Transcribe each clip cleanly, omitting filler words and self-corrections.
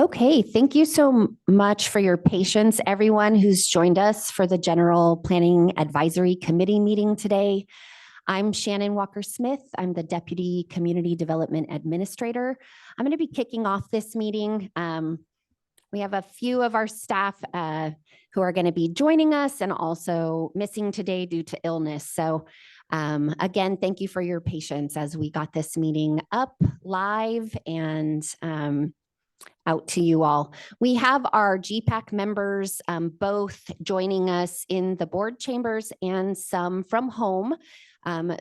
Okay, thank you so much for your patience, everyone who's joined us for the General Planning Advisory Committee meeting today. I'm Shannon Walker-Smith. I'm the Deputy Community Development Administrator. I'm going to be kicking off this meeting. We have a few of our staff who are going to be joining us and also missing today due to illness. So again, thank you for your patience as we got this meeting up live and out to you all. We have our GPAC members both joining us in the board chambers and some from home.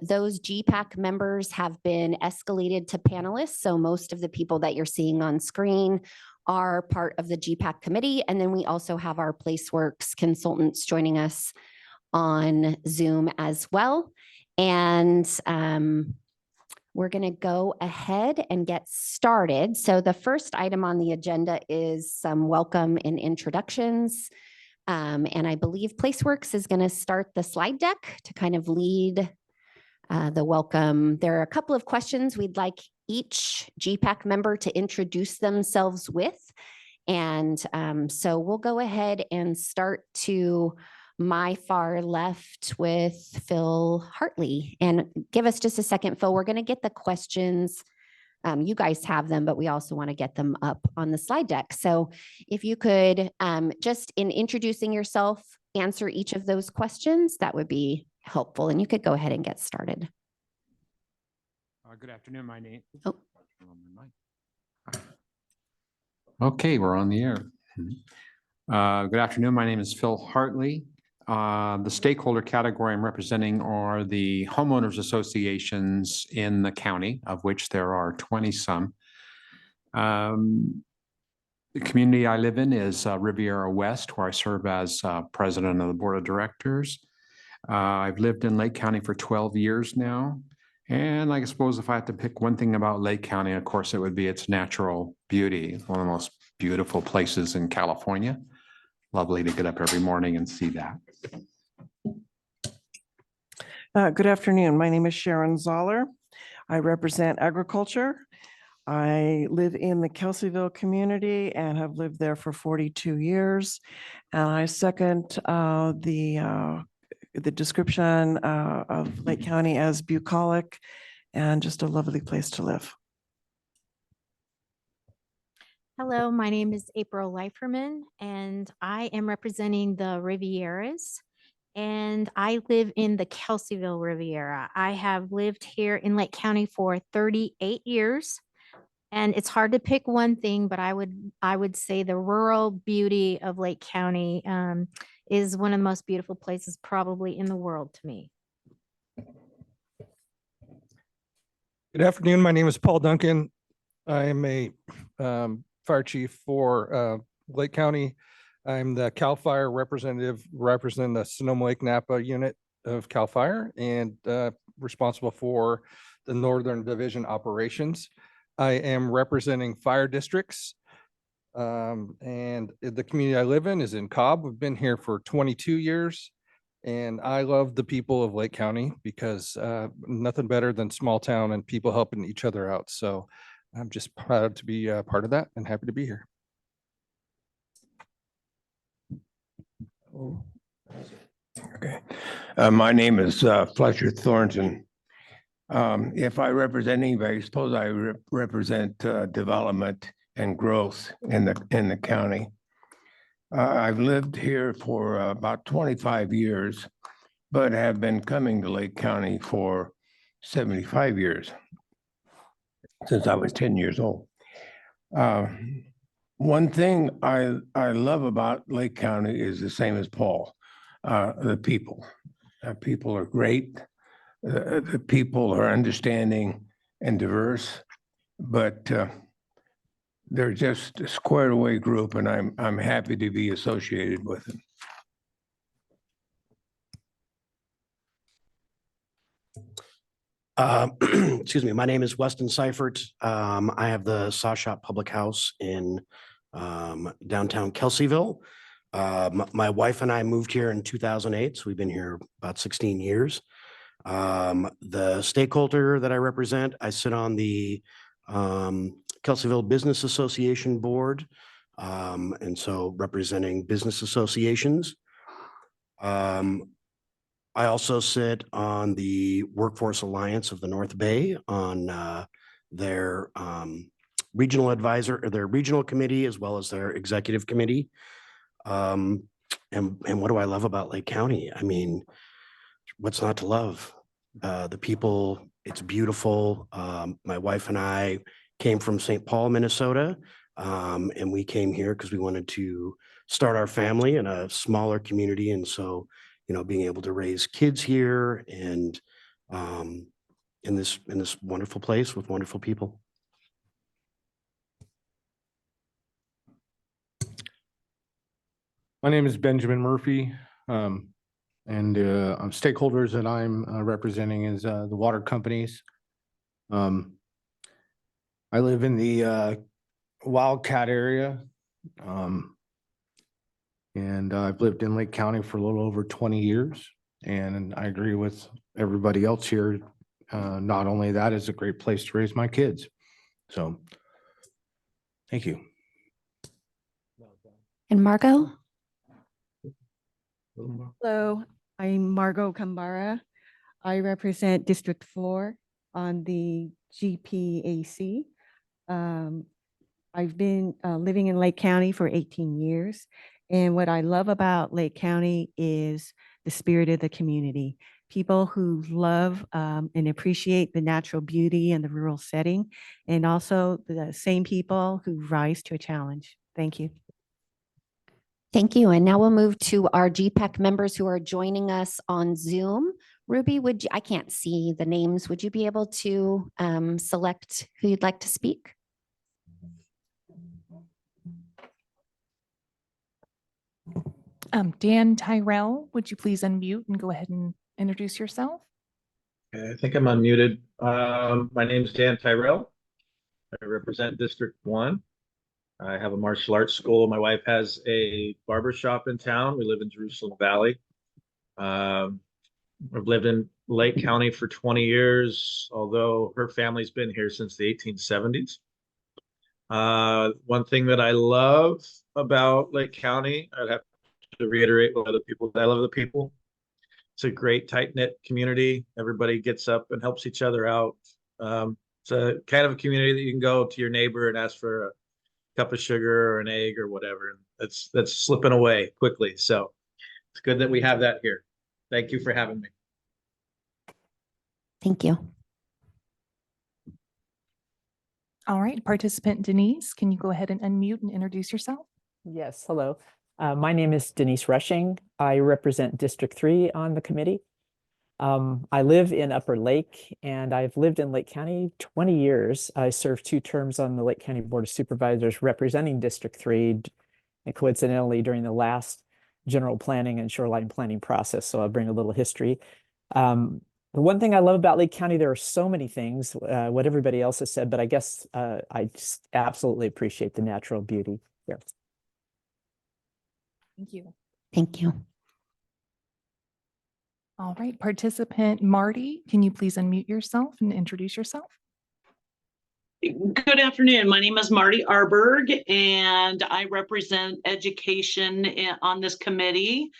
Those GPAC members have been escalated to panelists. So most of the people that you're seeing on screen are part of the GPAC committee. And then we also have our PlaceWorks consultants joining us on Zoom as well. And we're going to go ahead and get started. So the first item on the agenda is some welcome and introductions. And I believe PlaceWorks is going to start the slide deck to kind of lead the welcome. There are a couple of questions we'd like each GPAC member to introduce themselves with. And so we'll go ahead and start to my far left with Phil Hartley. And give us just a second, Phil. We're going to get the questions. You guys have them, but we also want to get them up on the slide deck. So if you could just in introducing yourself, answer each of those questions, that would be helpful. And you could go ahead and get started. Good afternoon. My name. Oh. Okay, we're on the air. Good afternoon. My name is Phil Hartley. The stakeholder category I'm representing are the homeowners associations in the county, of which there are 20 some. The community I live in is Riviera West, where I serve as president of the board of directors. I've lived in Lake County for 12 years now. And I suppose if I had to pick one thing about Lake County, of course, it would be its natural beauty. It's one of the most beautiful places in California. Lovely to get up every morning and see that. Good afternoon. My name is Sharon Zoller. I represent agriculture. I live in the Kelseyville community and have lived there for 42 years. And I second the description of Lake County as bucolic and just a lovely place to live. Hello, my name is April Leiferman, and I am representing the Rivieras, and I live in the Kelseyville Riviera. I have lived here in Lake County for 38 years, and it's hard to pick one thing, but I would say the rural beauty of Lake County is one of the most beautiful places probably in the world to me. Good afternoon. My name is Paul Duncan. I am a fire chief for Lake County. I'm the CAL FIRE representative, representing the Sonoma Lake Napa unit of CAL FIRE and responsible for the Northern Division operations. I am representing fire districts. And the community I live in is in Cobb. We've been here for 22 years. And I love the people of Lake County because nothing better than small town and people helping each other out. So I'm just proud to be a part of that and happy to be here. Okay. My name is Fletcher Thornton. If I represent anybody, suppose I represent development and growth in the county. I've lived here for about 25 years, but have been coming to Lake County for 75 years, since I was 10 years old. One thing I love about Lake County is the same as Paul, the people. People are great. The people are understanding and diverse, but they're just a squared away group, and I'm happy to be associated with them. Excuse me. My name is Weston Seifert. I have the Sawshop Public House in downtown Kelseyville. My wife and I moved here in 2008, so we've been here about 16 years. The stakeholder that I represent, I sit on the Kelseyville Kelseyville Business Association Board. And so representing business associations. I also sit on the Workforce Alliance of the North Bay on their regional advisor, or their regional committee, as well as their executive committee. And what do I love about Lake County? I mean, what's not to love? The people, it's beautiful. My wife and I came from St. Paul, Minnesota, and we came here because we wanted to start our family in a smaller community. And so, you know, being able to raise kids here and in this wonderful place with wonderful people. My name is Benjamin Murphy, and stakeholders that I'm representing is the water companies. I live in the Wildcat area, and I've lived in Lake County for a little over 20 years. And I agree with everybody else here. Not only that, it's a great place to raise my kids. So, thank you. And Margot? Hello, I'm Margot Kambara. I represent District 4 on the GPAC. I've been living in Lake County for 18 years. And what I love about Lake County is the spirit of the community. People who love and appreciate the natural beauty and the rural setting, and also the same people who rise to a challenge. Thank you. Thank you. And now we'll move to our GPEC members who are joining us on Zoom. Ruby, I can't see the names. Would you be able to select who you'd like to speak? Dan Tyrell, would you please unmute and go ahead and introduce yourself? I think I'm unmuted. My name is Dan Tyrell. I represent District 1. I have a martial arts school. My wife has a barber shop in town. We live in Jerusalem Valley. I've lived in Lake County for 20 years, although her family's been here since the 1870s. One thing that I love about Lake County, I'd have to reiterate what other people, I love the people. It's a great tight-knit community. Everybody gets up and helps each other out. It's a kind of a community that you can go to your neighbor and ask for a cup of sugar or an egg or whatever. And that's slipping away quickly. So it's good that we have that here. Thank you for having me. Thank you. All right, participant Denise, can you go ahead and unmute and introduce yourself? Yes, hello. My name is Denise Rushing. I represent District 3 on the committee. I live in Upper Lake, and I've lived in Lake County 20 years. I served 2 terms on the Lake County Board of Supervisors representing District 3, and coincidentally during the last general planning and shoreline planning process. So I'll bring a little history. The one thing I love about Lake County, there are so many things, what everybody else has said, but I guess I just absolutely appreciate the natural beauty here. Thank you. Thank you. All right, participant Marty, can you please unmute yourself and introduce yourself? Good afternoon. My name is Marty Arberg, and I represent education on this committee.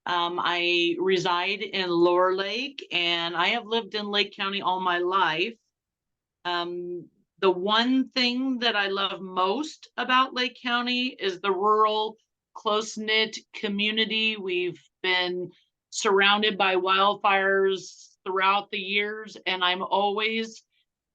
I reside in Lower Lake, and I have lived in Lake County all my life. The one thing that I love most about Lake County is the rural, close-knit community. We've been surrounded by wildfires throughout the years, and I'm always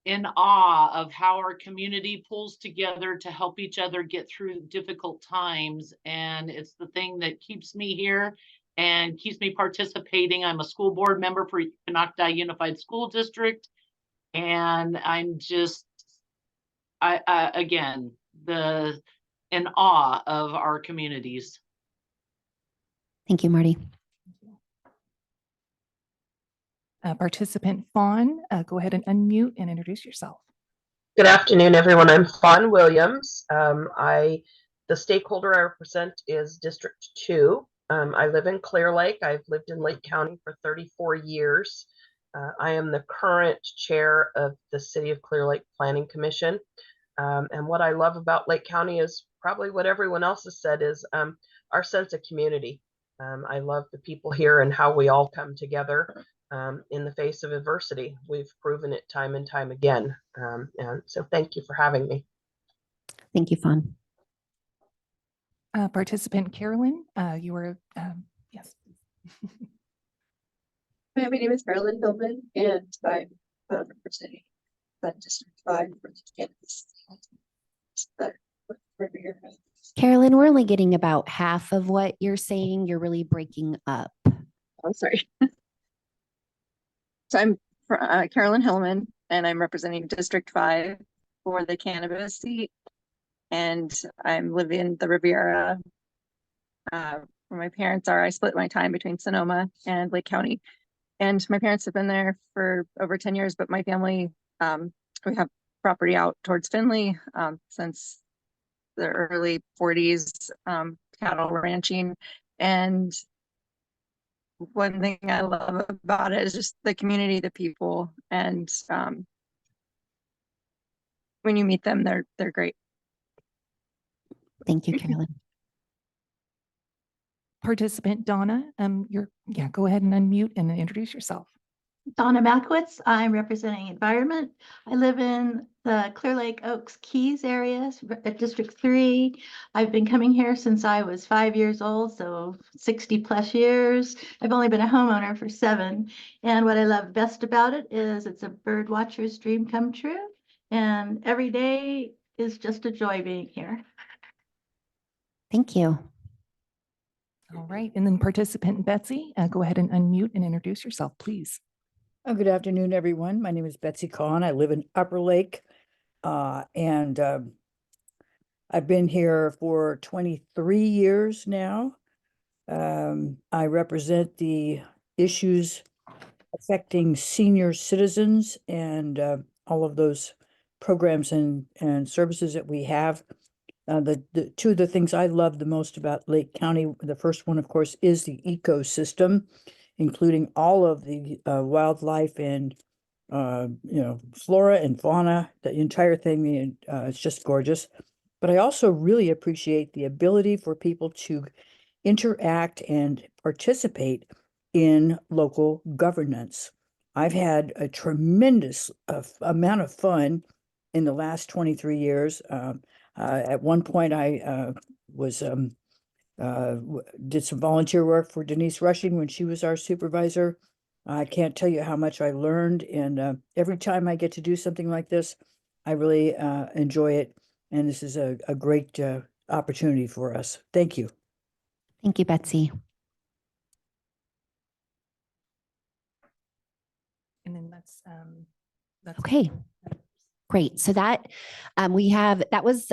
in awe of how our community pulls together to help each other get through difficult times. And it's the thing that keeps me here and keeps me participating. I'm a school board member for Canocti Unified School District, and I'm just, again, in awe of our communities. Thank you, Marty. Participant Fawn, go ahead and unmute and introduce yourself. Good afternoon, everyone. I'm Fawn Williams. The stakeholder I represent is District 2. I live in Clear Lake. I've lived in Lake County for 34 years. I am the current chair of the City of Clear Lake Planning Commission. And what I love about Lake County is probably what everyone else has said is our sense of community. I love the people here and how we all come together in the face of adversity. We've proven it time and time again. And so thank you for having me. Thank you, Fawn. Participant Carolyn, you were, yes. My name is Carolyn Hillman, and I'm representing District 5 for the campus. Carolyn, we're only getting about half of what you're saying. You're really breaking up. I'm sorry. So I'm Carolyn Hillman, and I'm representing District 5 for the cannabis seat. And I'm living in the Riviera. Where my parents are, I split my time between Sonoma and Lake County. And my parents have been there for over 10 years, but my family, we have property out towards Findlay since the early 40s, cattle ranching. And one thing I love about it is just the community, the people. And when you meet them, they're great. Thank you, Carolyn. Participant Donna, go ahead and unmute and introduce yourself. Donna Malkowitz, I'm representing Environment. I live in the Clear Lake Oaks Keys area at District 3. I've been coming here since I was 5 years old, so 60 plus years. I've only been a homeowner for 7. And what I love best about it is it's a bird watcher's dream come true. And every day is just a joy being here. Thank you. All right, and then participant Betsy, go ahead and unmute and introduce yourself, please. Good afternoon, everyone. My name is Betsy Kahn. I live in Upper Lake, and I've been here for 23 years now. I represent the issues affecting senior citizens and all of those programs and services that we have. The two of the things I love the most about Lake County, the first one, of course, is the ecosystem, including all of the wildlife and flora and fauna, the entire thing. It's just gorgeous. But I also really appreciate the ability for people to interact and participate in local governance. I've had a tremendous amount of fun in the last 23 years. At one point, I did some volunteer work for Denise Rushing when she was our supervisor. I can't tell you how much I learned, and every time I get to do something like this, I really enjoy it, and this is a great opportunity for us. Thank you. Thank you, Betsy. And then that's okay. Great. So that was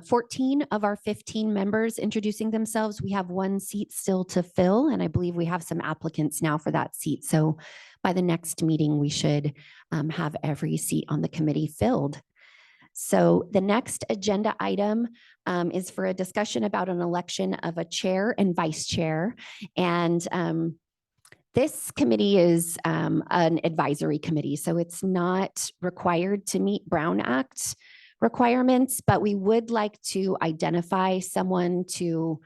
14 of our 15 members introducing themselves. We have one seat still to fill, and I believe we have some applicants now for that seat. So by the next meeting, we should have every seat on the committee filled. So the next agenda item is for a discussion about an election of a chair and vice chair. And this committee is an advisory committee, so it's not required to meet Brown Act requirements, but we would like to identify someone to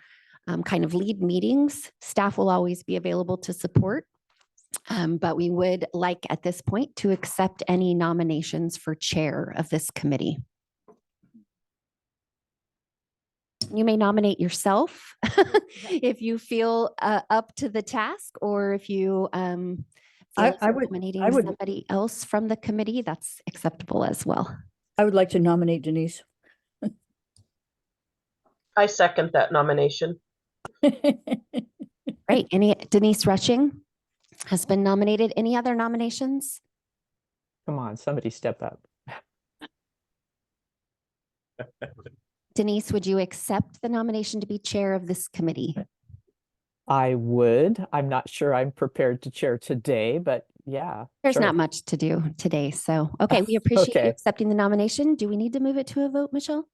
kind of lead meetings. Staff will always be available to support, but we would like at this point to accept any nominations for chair of this committee. You may nominate yourself if you feel up to the task, or if you feel nominating somebody else from the committee, that's acceptable as well. I would like to nominate Denise. I second that nomination. Great. Denise Rushing has been nominated. Any other nominations? Come on, somebody step up. Denise, would you accept the nomination to be chair of this committee? I would. I'm not sure I'm prepared to chair today, but yeah. There's sure. not much to do today. So, okay, we appreciate you accepting the nomination. Do we need to move it to a vote, Michelle?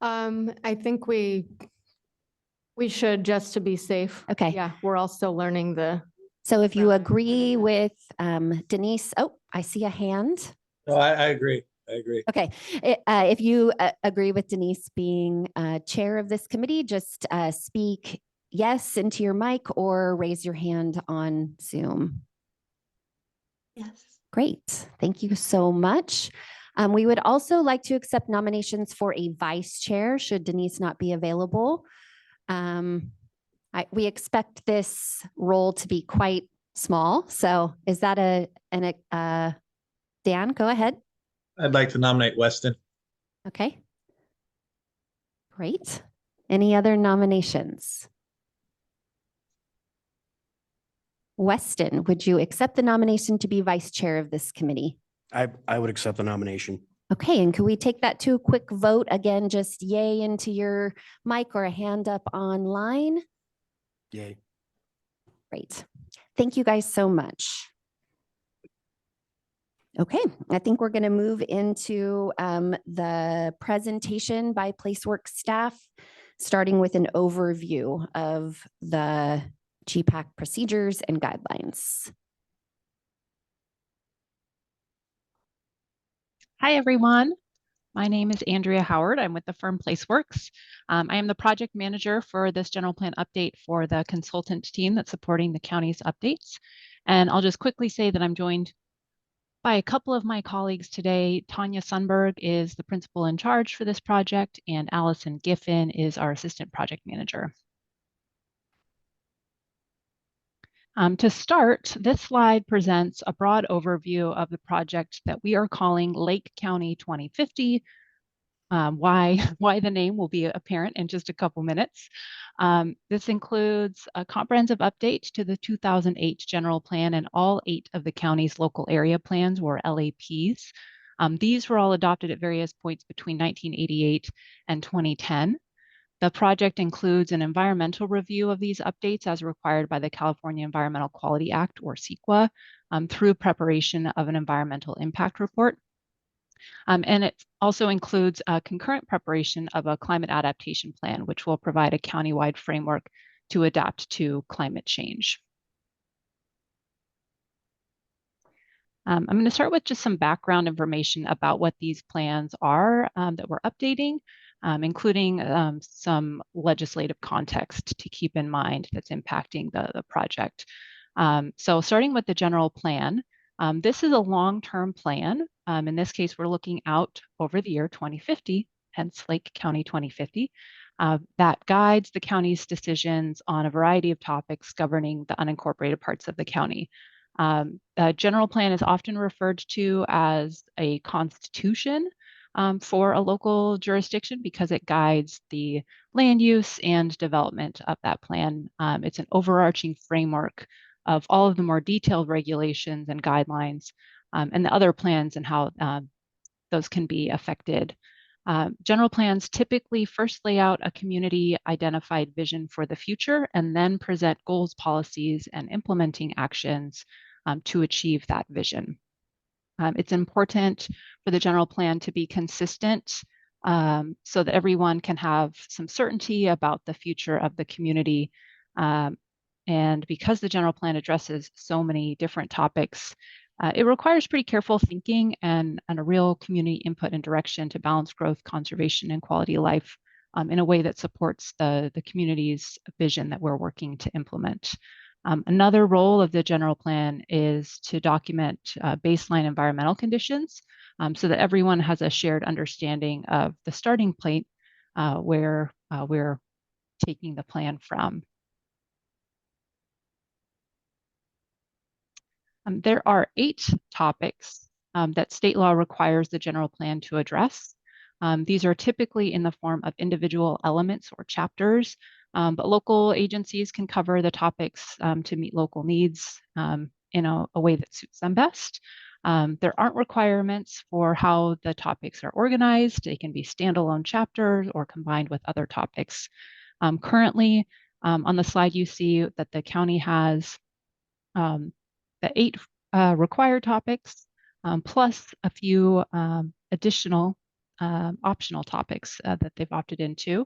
I think we should, just to be safe. Okay. Yeah, we're all still learning the. So if you agree with Denise, oh, I see a hand. No, I agree. I agree. Okay, if you agree with Denise being chair of this committee, just speak yes into your mic or raise your hand on Zoom. Yes. Great, thank you so much. We would also like to accept nominations for a vice chair should Denise not be available. We expect this role to be quite small. So is that Dan, go ahead. I'd like to nominate Weston. Okay. Great. Any other nominations? Weston, would you accept the nomination to be vice chair of this committee? I would accept the nomination. Okay, and could we take that to a quick vote? Again, just yay into your mic or a hand up online. Yay. Great. Thank you guys so much. Okay, I think we're going to move into the presentation by PlaceWorks staff, starting with an overview of the GPAC procedures and guidelines. Hi, everyone. My name is Andrea Howard. I'm with the firm PlaceWorks. I am the project manager for this general plan update for the consultant team that's supporting the county's updates. And I'll just quickly say that I'm joined by a couple of my colleagues today. Tanya Sundberg is the principal in charge for this project, and Allison Giffen is our assistant project manager. To start, this slide presents a broad overview of the project that we are calling Lake County 2050. Why the name will be apparent in just a couple minutes. This includes a comprehensive update to the 2008 general plan and all 8 of the county's local area plans, or LAPs. These were all adopted at various points between 1988 and 2010. The project includes an environmental review of these updates as required by the California Environmental Quality Act, or CEQA, through preparation of an environmental impact report. And it also includes a concurrent preparation of a climate adaptation plan, which will provide a countywide framework to adapt to climate change. I'm going to start with just some background information about what these plans are that we're updating, including some legislative context to keep in mind that's impacting the project. So starting with the general plan, this is a long-term plan. In this case, we're looking out over the year 2050, hence Lake County 2050, that guides the county's decisions on a variety of topics governing the unincorporated parts of the county. The general plan is often referred to as a constitution for a local jurisdiction because it guides the land use and development of that plan. It's an overarching framework of all of the more detailed regulations and guidelines and the other plans and how those can be affected. General plans typically first lay out a community identified vision for the future and then present goals, policies, and implementing actions to achieve that vision. It's important for the general plan to be consistent so that everyone can have some certainty about the future of the community. And because the general plan addresses so many different topics, it requires pretty careful thinking and a real community input and direction to balance growth, conservation, and quality of life in a way that supports the community's vision that we're working to implement. Another role of the general plan is to document baseline environmental conditions so that everyone has a shared understanding of the starting point where we're taking the plan from. There are 8 topics that state law requires the general plan to address. These are typically in the form of individual elements or chapters, but local agencies can cover the topics to meet local needs in a way that suits them best. There aren't requirements for how the topics are organized. They can be standalone chapters or combined with other topics. Currently, on the slide, you see that the county has the 8 required topics, plus a few additional optional topics that they've opted into.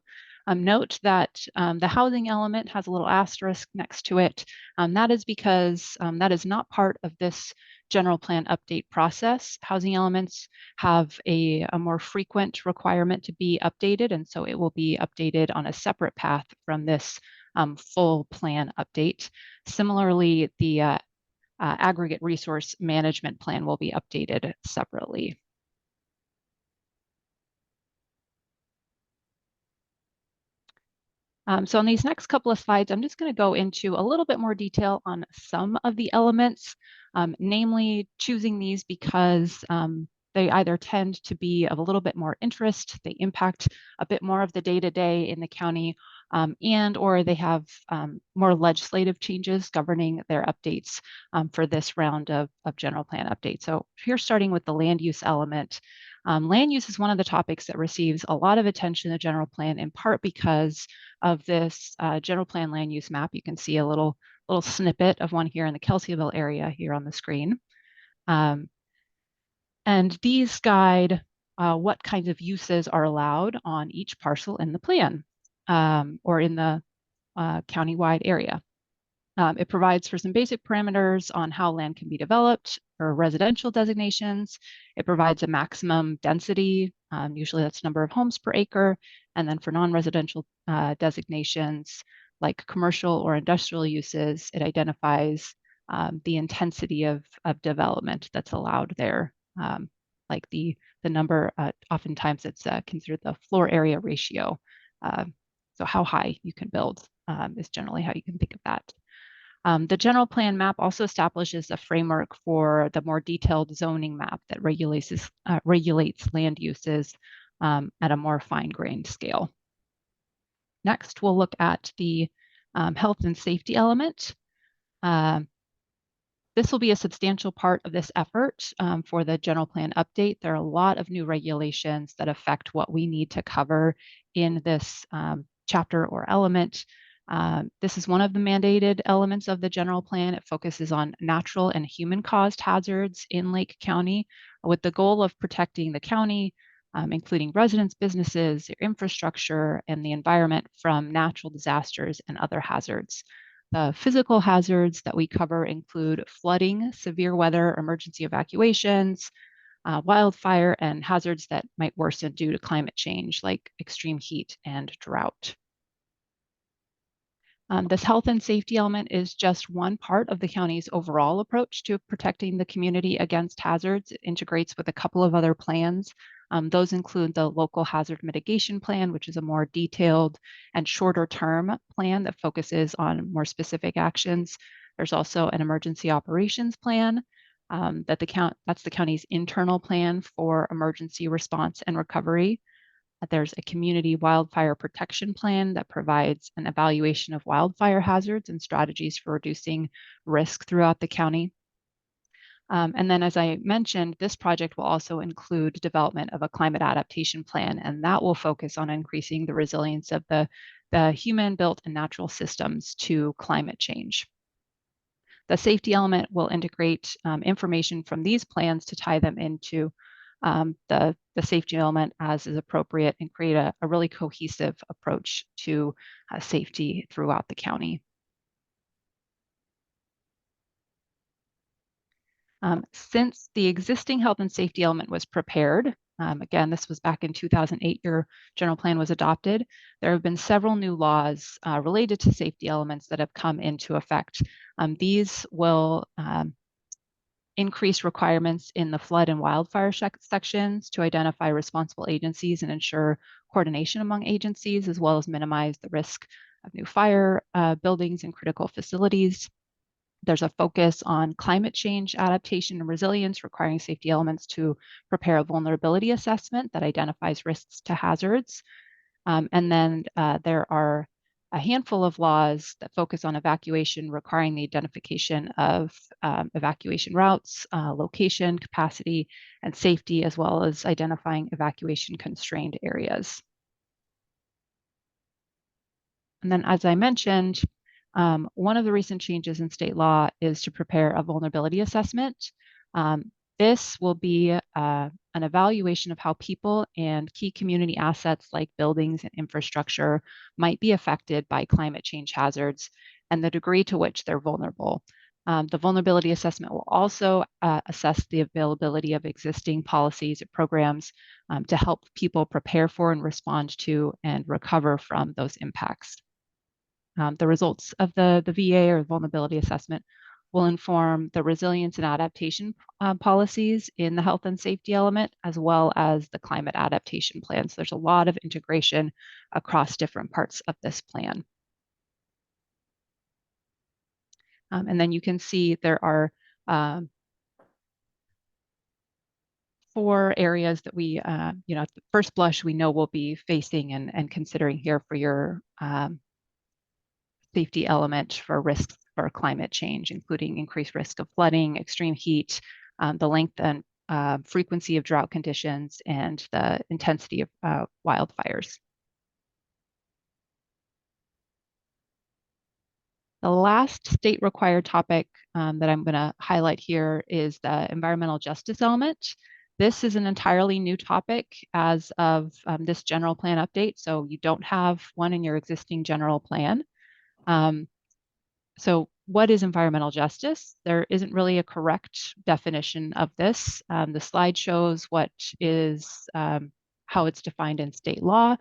Note that the housing element has a little asterisk next to it. That is because that is not part of this general plan update process. Housing elements have a more frequent requirement to be updated, and so it will be updated on a separate path from this full plan update. Similarly, the aggregate resource management plan will be updated separately. So on these next couple of slides, I'm just going to go into a little bit more detail on some of the elements, namely choosing these because they either tend to be of a little bit more interest, they impact a bit more of the day-to-day in the county, and or they have more legislative changes governing their updates for this round of general plan updates. So here, starting with the land use element. Land use is one of the topics that receives a lot of attention in the general plan, in part because of this general plan land use map. You can see a little snippet of one here in the Kelseyville area here on the screen. And these guide what kinds of uses are allowed on each parcel in the plan or in the countywide area. It provides for some basic parameters on how land can be developed for residential designations. It provides a maximum density, usually that's number of homes per acre. And then for non-residential designations like commercial or industrial uses, it identifies the intensity of development that's allowed there. Like the number, oftentimes it's considered the floor area ratio. So how high you can build is generally how you can think of that. The general plan map also establishes a framework for the more detailed zoning map that regulates land uses at a more fine-grained scale. Next, we'll look at the health and safety element. This will be a substantial part of this effort for the general plan update. There are a lot of new regulations that affect what we need to cover in this chapter or element. This is one of the mandated elements of the general plan. It focuses on natural and human-caused hazards in Lake County with the goal of protecting the county, including residents, businesses, their infrastructure, and the environment from natural disasters and other hazards. The physical hazards that we cover include flooding, severe weather, emergency evacuations, wildfire, and hazards that might worsen due to climate change, like extreme heat and drought. This health and safety element is just one part of the county's overall approach to protecting the community against hazards. It integrates with a couple of other plans. Those include the local hazard mitigation plan, which is a more detailed and shorter term plan that focuses on more specific actions. There's also an emergency operations plan that's the county's internal plan for emergency response and recovery. There's a community wildfire protection plan that provides an evaluation of wildfire hazards and strategies for reducing risk throughout the county. And then, as I mentioned, this project will also include development of a climate adaptation plan, and that will focus on increasing the resilience of the human-built and natural systems to climate change. The safety element will integrate information from these plans to tie them into the safety element as is appropriate and create a really cohesive approach to safety throughout the county. Since the existing health and safety element was prepared, again, this was back in 2008, your general plan was adopted, there have been several new laws related to safety elements that have come into effect. These will increase requirements in the flood and wildfire sections to identify responsible agencies and ensure coordination among agencies, as well as minimize the risk of new fire buildings and critical facilities. There's a focus on climate change adaptation and resilience, requiring safety elements to prepare a vulnerability assessment that identifies risks to hazards. And then there are a handful of laws that focus on evacuation, requiring the identification of evacuation routes, location, capacity, and safety, as well as identifying evacuation constrained areas. And then, as I mentioned, one of the recent changes in state law is to prepare a vulnerability assessment. This will be an evaluation of how people and key community assets like buildings and infrastructure might be affected by climate change hazards and the degree to which they're vulnerable. The vulnerability assessment will also assess the availability of existing policies and programs to help people prepare for and respond to and recover from those impacts. The results of the VA or vulnerability assessment will inform the resilience and adaptation policies in the health and safety element, as well as the climate adaptation plan. So there's a lot of integration across different parts of this plan. And then you can see there are 4 areas that we, at the first blush, we know we'll be facing and considering here for your safety element for risks for climate change, including increased risk of flooding, extreme heat, the length and frequency of drought conditions, and the intensity of wildfires. The last state required topic that I'm going to highlight here is the environmental justice element. This is an entirely new topic as of this general plan update, so you don't have one in your existing general plan. So what is environmental justice? There isn't really a correct definition of this. The slide shows what is how it's defined in state law.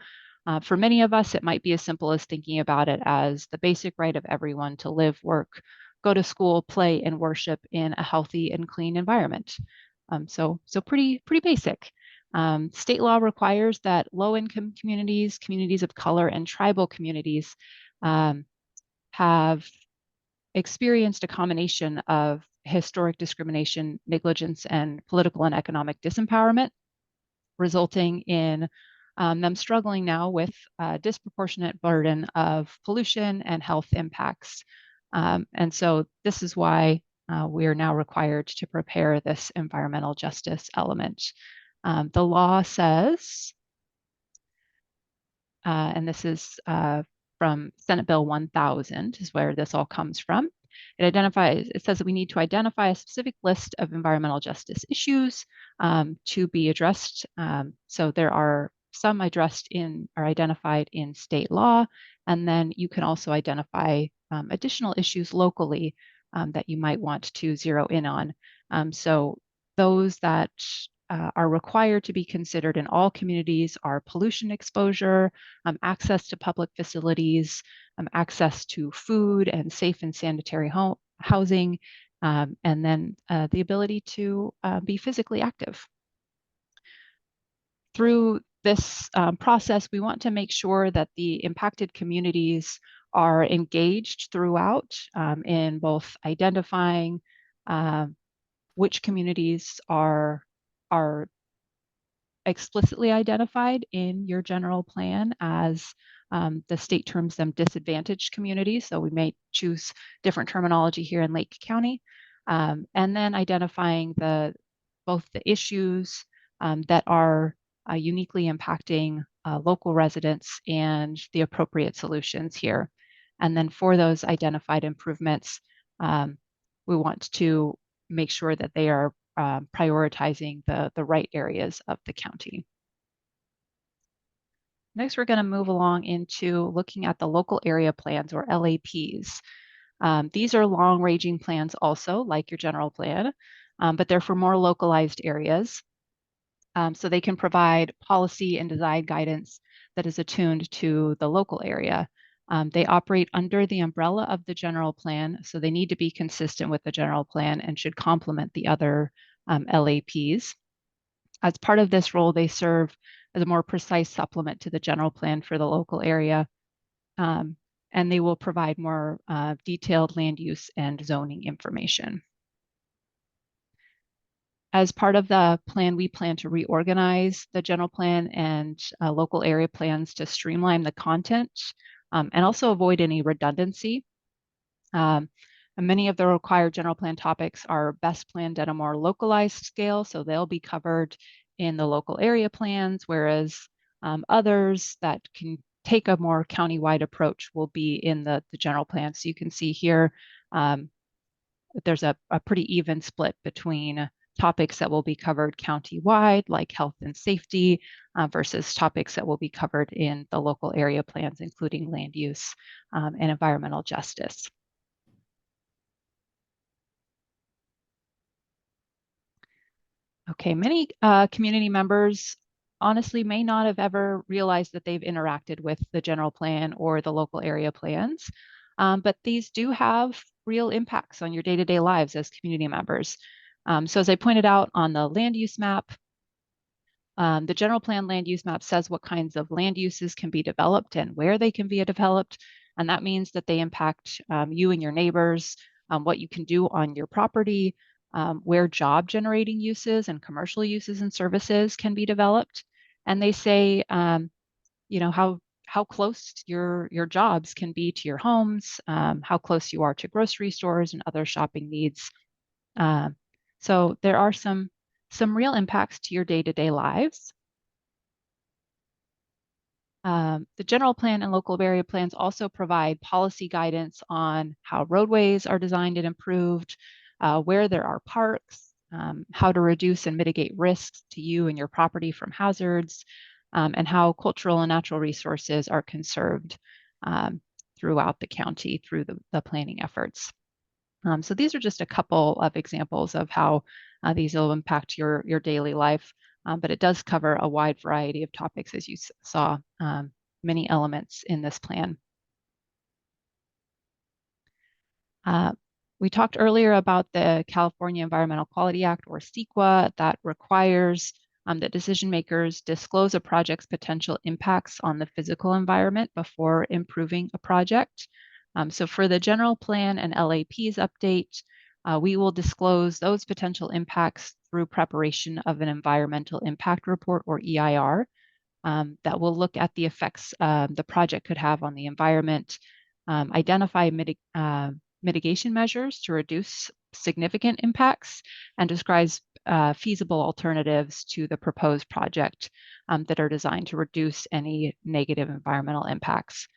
For many of us, it might be as simple as thinking about it as the basic right of everyone to live, work, go to school, play, and worship in a healthy and clean environment. So pretty basic. State law requires that low-income communities, communities of color, and tribal communities have experienced a combination of historic discrimination, negligence, and political and economic disempowerment, resulting in them struggling now with a disproportionate burden of pollution and health impacts. And so this is why we are now required to prepare this environmental justice element. The law says, and this is from Senate Bill 1000 is where this all comes from. It says that we need to identify a specific list of environmental justice issues to be addressed. So there are some identified in state law, and then you can also identify additional issues locally that you might want to zero in on. So those that are required to be considered in all communities are pollution exposure, access to public facilities, access to food and safe and sanitary housing, and then the ability to be physically active. Through this process, we want to make sure that the impacted communities are engaged throughout in both identifying which communities are explicitly identified in your general plan as the state terms them disadvantaged communities. So we may choose different terminology here in Lake County, and then identifying both the issues that are uniquely impacting local residents and the appropriate solutions here. And then for those identified improvements, we want to make sure that they are prioritizing the right areas of the county. Next, we're going to move along into looking at the local area plans, or LAPs. These are long-ranging plans also, like your general plan, but they're for more localized areas. So they can provide policy and design guidance that is attuned to the local area. They operate under the umbrella of the general plan, so they need to be consistent with the general plan and should complement the other LAPs. As part of this role, they serve as a more precise supplement to the general plan for the local area, and they will provide more detailed land use and zoning information. As part of the plan, we plan to reorganize the general plan and local area plans to streamline the content and also avoid any redundancy. Many of the required general plan topics are best planned at a more localized scale, so they'll be covered in the local area plans, whereas others that can take a more countywide approach will be in the general plan. So you can see here, there's a pretty even split between topics that will be covered county-wide, like health and safety, versus topics that will be covered in the local area plans, including land use and environmental justice. Okay, many community members honestly may not have ever realized that they've interacted with the general plan or the local area plans, but these do have real impacts on your day-to-day lives as community members. So as I pointed out on the land use map, the general plan land use map says what kinds of land uses can be developed and where they can be developed. And that means that they impact you and your neighbors, what you can do on your property, where job generating uses and commercial uses and services can be developed. And they say, you know, how close your jobs can be to your homes, how close you are to grocery stores and other shopping needs. So there are some real impacts to your day-to-day lives. The general plan and local area plans also provide policy guidance on how roadways are designed and improved, where there are parks, how to reduce and mitigate risks to you and your property from hazards, and how cultural and natural resources are conserved throughout the county through the planning efforts. So these are just a couple of examples of how these will impact your daily life, but it does cover a wide variety of topics, as you saw, many elements in this plan. We talked earlier about the California Environmental Quality Act, or CEQA, that requires that decision makers disclose a project's potential impacts on the physical environment before improving a project. So for the general plan and LAP's update, we will disclose those potential impacts through preparation of an environmental impact report, or EIR, that will look at the effects the project could have on the environment, identify mitigation measures to reduce significant impacts, and describes feasible alternatives to the proposed project that are designed to reduce any negative environmental impacts.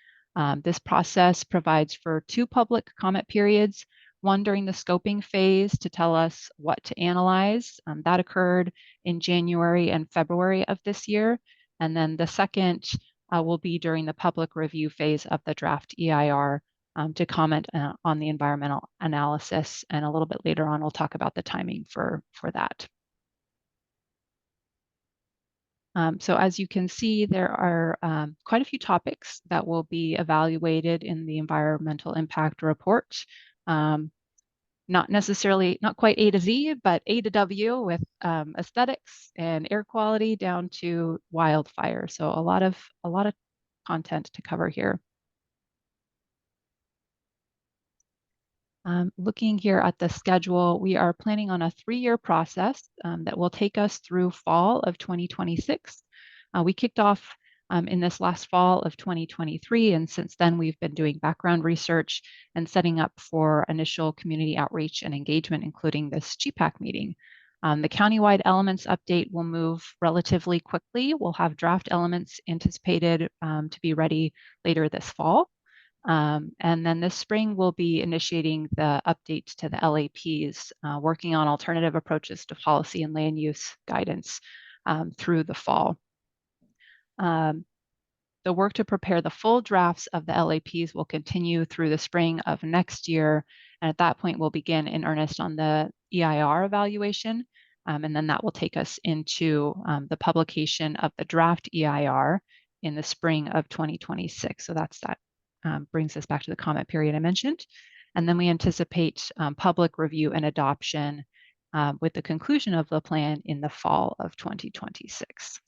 This process provides for 2 public comment periods, one during the scoping phase to tell us what to analyze. That occurred in January and February of this year. And then the second will be during the public review phase of the draft EIR to comment on the environmental analysis. And a little bit later on, we'll talk about the timing for that. So as you can see, there are quite a few topics that will be evaluated in the environmental impact report. Not quite A to Z, but A to W, with aesthetics and air quality down to wildfire. So a lot of content to cover here. Looking here at the schedule, we are planning on a 3-year process that will take us through fall of 2026. We kicked off in this last fall of 2023, and since then we've been doing background research and setting up for initial community outreach and engagement, including this GPAC meeting. The countywide elements update will move relatively quickly. We'll have draft elements anticipated to be ready later this fall. And then this spring, we'll be initiating the updates to the LAPs, working on alternative approaches to policy and land use guidance through the fall. The work to prepare the full drafts of the LAPs will continue through the spring of next year. And at that point, we'll begin in earnest on the EIR evaluation. And then that will take us into the publication of the draft EIR in the spring of 2026. So that's that. Brings us back to the comment period I mentioned. And then we anticipate public review and adoption with the conclusion of the plan in the fall of 2026.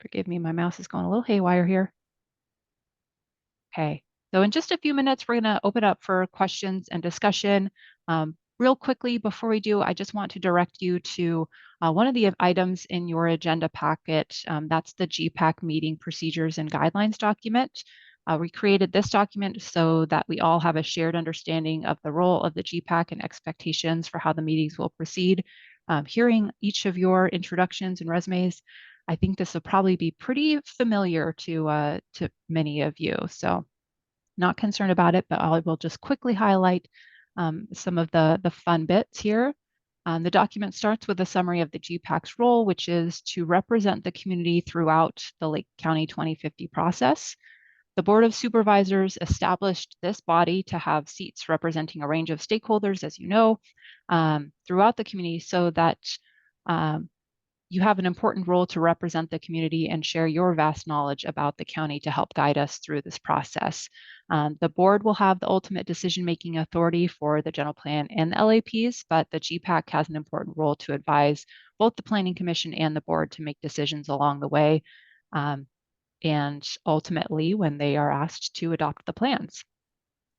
Forgive me, my mouse is going a little haywire here. Okay, so in just a few minutes, we're going to open up for questions and discussion. Real quickly, before we do, I just want to direct you to one of the items in your agenda packet. That's the GPAC meeting procedures and guidelines document. We created this document so that we all have a shared understanding of the role of the GPAC and expectations for how the meetings will proceed. Hearing each of your introductions and resumes, I think this will probably be pretty familiar to many of you. So not concerned about it, but I will just quickly highlight some of the fun bits here. The document starts with a summary of the GPAC's role, which is to represent the community throughout the Lake County 2050 process. The Board of Supervisors established this body to have seats representing a range of stakeholders, as you know, throughout the community, so that you have an important role to represent the community and share your vast knowledge about the county to help guide us through this process. The board will have the ultimate decision-making authority for the general plan and the LAPs, but the GPAC has an important role to advise both the Planning Commission and the board to make decisions along the way, and ultimately when they are asked to adopt the plans.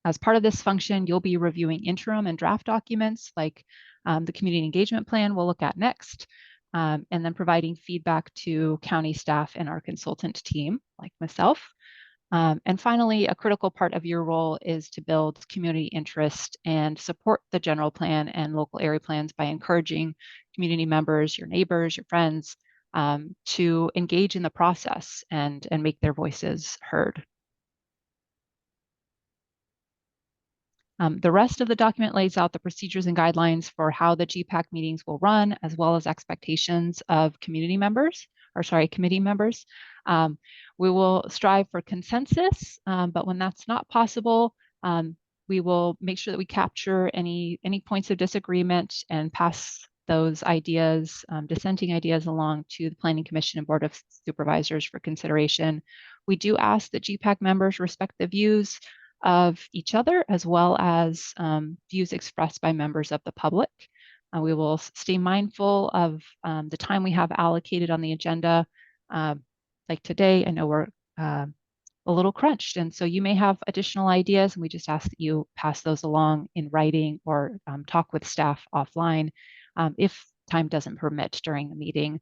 As part of this function, you'll be reviewing interim and draft documents like the community engagement plan we'll look at next, and then providing feedback to county staff and our consultant team, like myself. And finally, a critical part of your role is to build community interest and support the general plan and local area plans by encouraging community members, your neighbors, your friends, to engage in the process and make their voices heard. The rest of the document lays out the procedures and guidelines for how the GPAC meetings will run, as well as expectations of community members, or sorry, committee members. We will strive for consensus, but when that's not possible, we will make sure that we capture any points of disagreement and pass those ideas, dissenting ideas, along to the Planning Commission and Board of Supervisors for consideration. We do ask that GPAC members respect the views of each other, as well as views expressed by members of the public. We will stay mindful of the time we have allocated on the agenda. Like today, I know we're a little crunched, and so you may have additional ideas, and we just ask that you pass those along in writing or talk with staff offline if time doesn't permit during the meeting.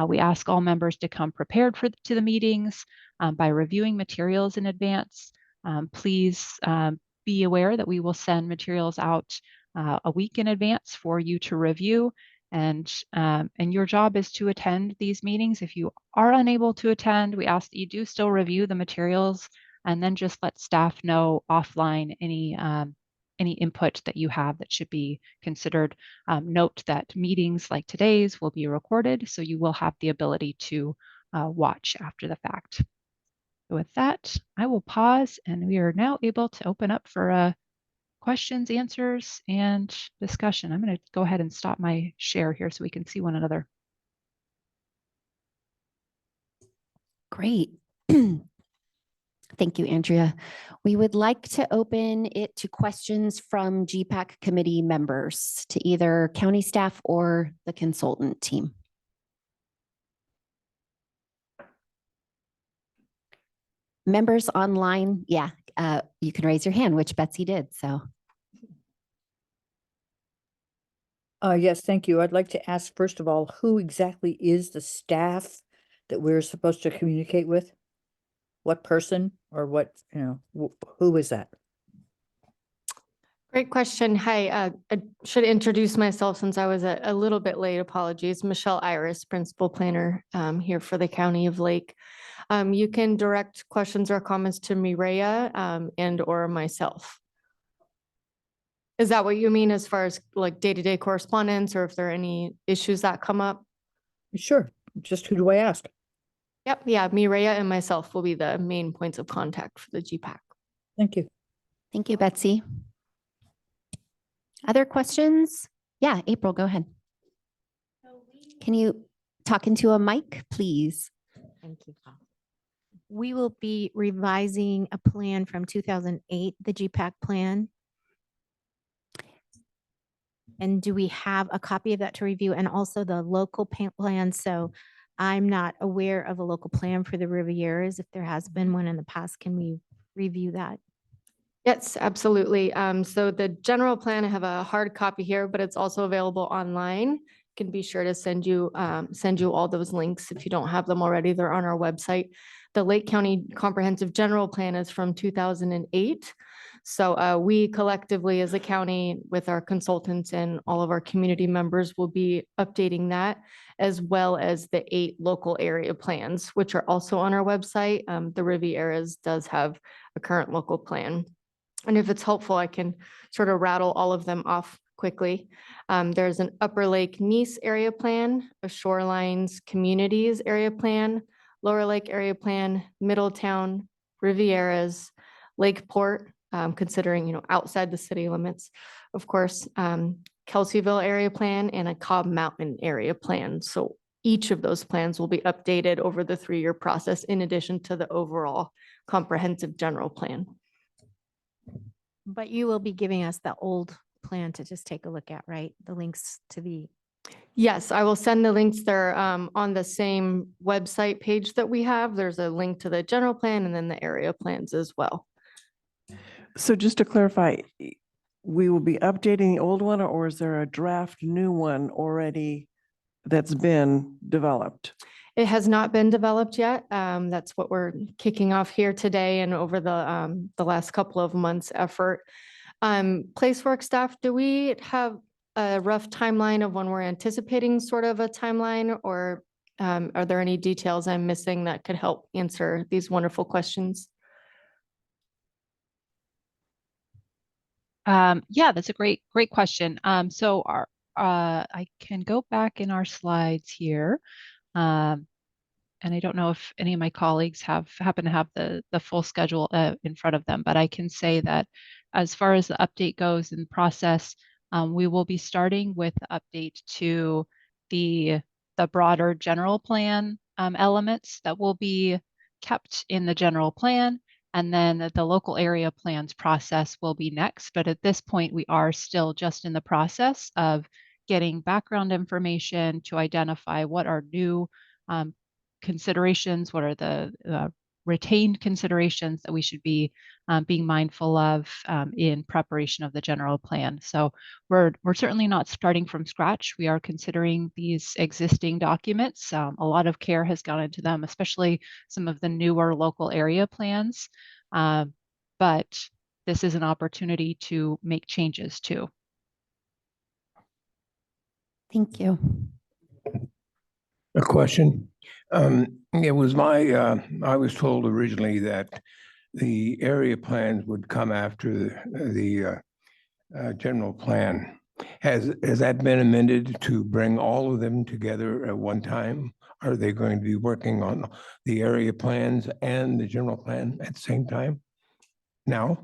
We ask all members to come prepared to the meetings by reviewing materials in advance. Please be aware that we will send materials out a week in advance for you to review, and your job is to attend these meetings. If you are unable to attend, we ask that you do still review the materials and then just let staff know offline any input that you have that should be considered. Note that meetings like today's will be recorded, so you will have the ability to watch after the fact. With that, I will pause, and we are now able to open up for questions, answers, and discussion. I'm going to go ahead and stop my share here so we can see one another. Great. Thank you, Andrea. We would like to open it to questions from GPAC committee members, to either county staff or the consultant team. Members online, yeah, you can raise your hand, which Betsy did, so. Yes, thank you. I'd like to ask, first of all, who exactly is the staff that we're supposed to communicate with? What person or what, who is that? Great question. Hi, I should introduce myself since I was a little bit late. Apologies. Michelle Iris, Principal Planner here for the County of Lake. You can direct questions or comments to Mireya and or myself. Is that what you mean as far as like day-to-day correspondence, or if there are any issues that come up? Sure. Just who do I ask? Yep. Yeah. Mireya and myself will be the main points of contact for the GPAC. Thank you. Thank you, Betsy. Other questions? Yeah, April, go ahead. Can you talk into a mic, please? Thank you. We will be revising a plan from 2008, the GPAC plan. And do we have a copy of that to review, and also the local plan? So I'm not aware of a local plan for the Rivieras. If there has been one in the past, can we review that? Yes, absolutely. So the general plan, I have a hard copy here, but it's also available online. Can be sure to send you all those links if you don't have them already. They're on our website. The Lake County Comprehensive General Plan is from 2008. So we collectively as a county with our consultants and all of our community members will be updating that, as well as the 8 local area plans, which are also on our website. The Rivieras does have a current local plan. And if it's helpful, I can sort of rattle all of them off quickly. There's an Upper Lake Nice area plan, a Shorelines Communities area plan, Lower Lake area plan, Middletown, Rivieras, Lakeport, considering, you know, outside the city limits, of course, Kelseyville area plan, and a Cobb Mountain area plan. So each of those plans will be updated over the 3-year process in addition to the overall comprehensive general plan. But you will be giving us the old plan to just take a look at, right? The links to the. Yes, I will send the links there on the same website page that we have. There's a link to the general plan and then the area plans as well. So just to clarify, we will be updating the old one, or is there a draft new one already that's been developed? It has not been developed yet. That's what we're kicking off here today and over the last couple of months effort. Placework staff, do we have a rough timeline of when we're anticipating sort of a timeline, or are there any details I'm missing that could help answer these wonderful questions? Yeah, that's a great question. So I can go back in our slides here. And I don't know if any of my colleagues happen to have the full schedule in front of them, but I can say that as far as the update goes in process, we will be starting with the update to the broader general plan elements that will be kept in the general plan. And then the local area plans process will be next. But at this point, we are still just in the process of getting background information to identify what are new considerations, what are the retained considerations that we should be being mindful of in preparation of the general plan. So we're certainly not starting from scratch. We are considering these existing documents. A lot of care has gone into them, especially some of the newer local area plans. But this is an opportunity to make changes too. Thank you. A question. It was I was told originally that the area plans would come after the general plan. Has that been amended to bring all of them together at one time? Are they going to be working on the area plans and the general plan at the same time now?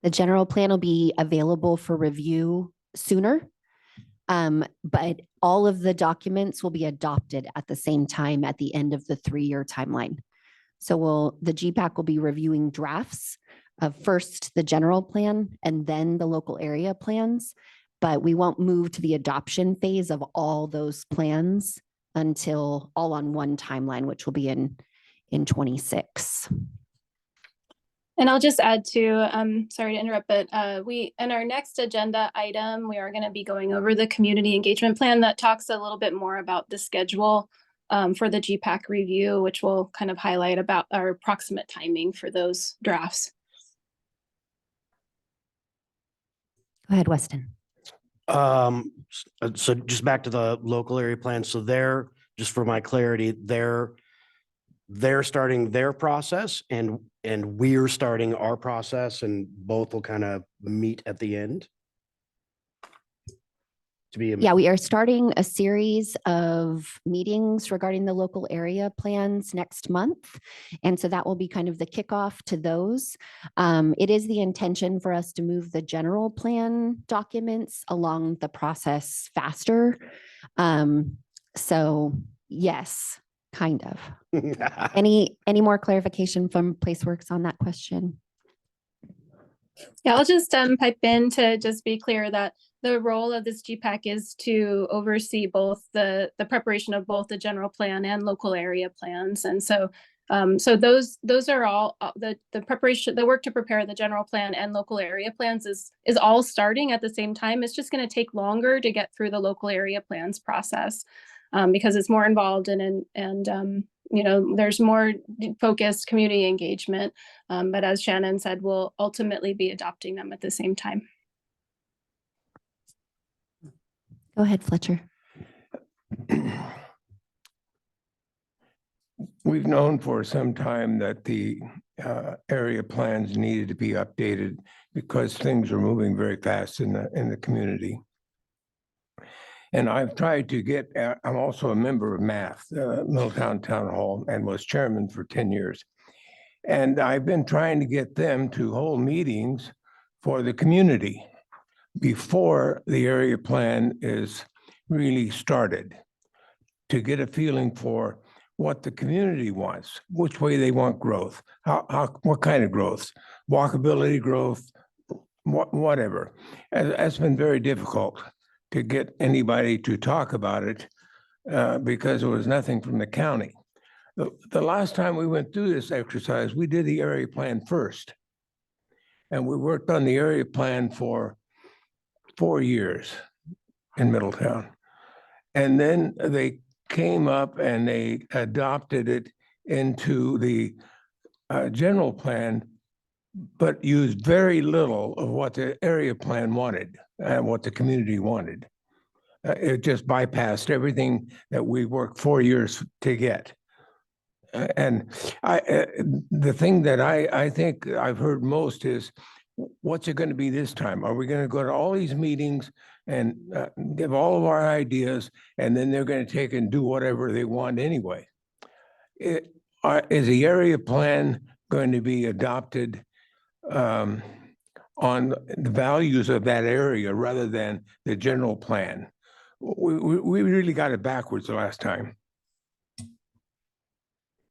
The general plan will be available for review sooner. But all of the documents will be adopted at the same time at the end of the 3-year timeline. So the GPAC will be reviewing drafts of first the general plan and then the local area plans, but we won't move to the adoption phase of all those plans until all on one timeline, which will be in 26. And I'll just add to, sorry to interrupt, but in our next agenda item, we are going to be going over the community engagement plan that talks a little bit more about the schedule for the GPAC review, which will kind of highlight about our approximate timing for those drafts. Go ahead, Weston. So just back to the local area plan. So they're, just for my clarity, they're starting their process and we're starting our process, and both will kind of meet at the end. Yeah, we are starting a series of meetings regarding the local area plans next month. And so that will be kind of the kickoff to those. It is the intention for us to move the general plan documents along the process faster. So yes, kind of. Any more clarification from PlaceWorks on that question? Yeah, I'll just pipe in to just be clear that the role of this GPAC is to oversee both the preparation of both the general plan and local area plans. And so those are all the preparation, the work to prepare the general plan and local area plans is all starting at the same time. It's just going to take longer to get through the local area plans process because it's more involved and you know, there's more focused community engagement. But as Shannon said, we'll ultimately be adopting them at the same time. Go ahead, Fletcher. We've known for some time that the area plans needed to be updated because things are moving very fast in the community. And I've tried to get, I'm also a member of MATH, Middletown Town Hall, and was chairman for 10 years. And I've been trying to get them to hold meetings for the community before the area plan is really started, to get a feeling for what the community wants, which way they want growth, what kind of growth, walkability growth, whatever. It's been very difficult to get anybody to talk about it because there was nothing from the county. The last time we went through this exercise, we did the area plan first. And we worked on the area plan for 4 years in Middletown. And then they came up and they adopted it into the general plan, but used very little of what the area plan wanted and what the community wanted. It just bypassed everything that we worked 4 years to get. And the thing that I think I've heard most is, what's it going to be this time? Are we going to go to all these meetings and give all of our ideas, and then they're going to take and do whatever they want anyway? Is the area plan going to be adopted on the values of that area rather than the general plan? We really got it backwards the last time.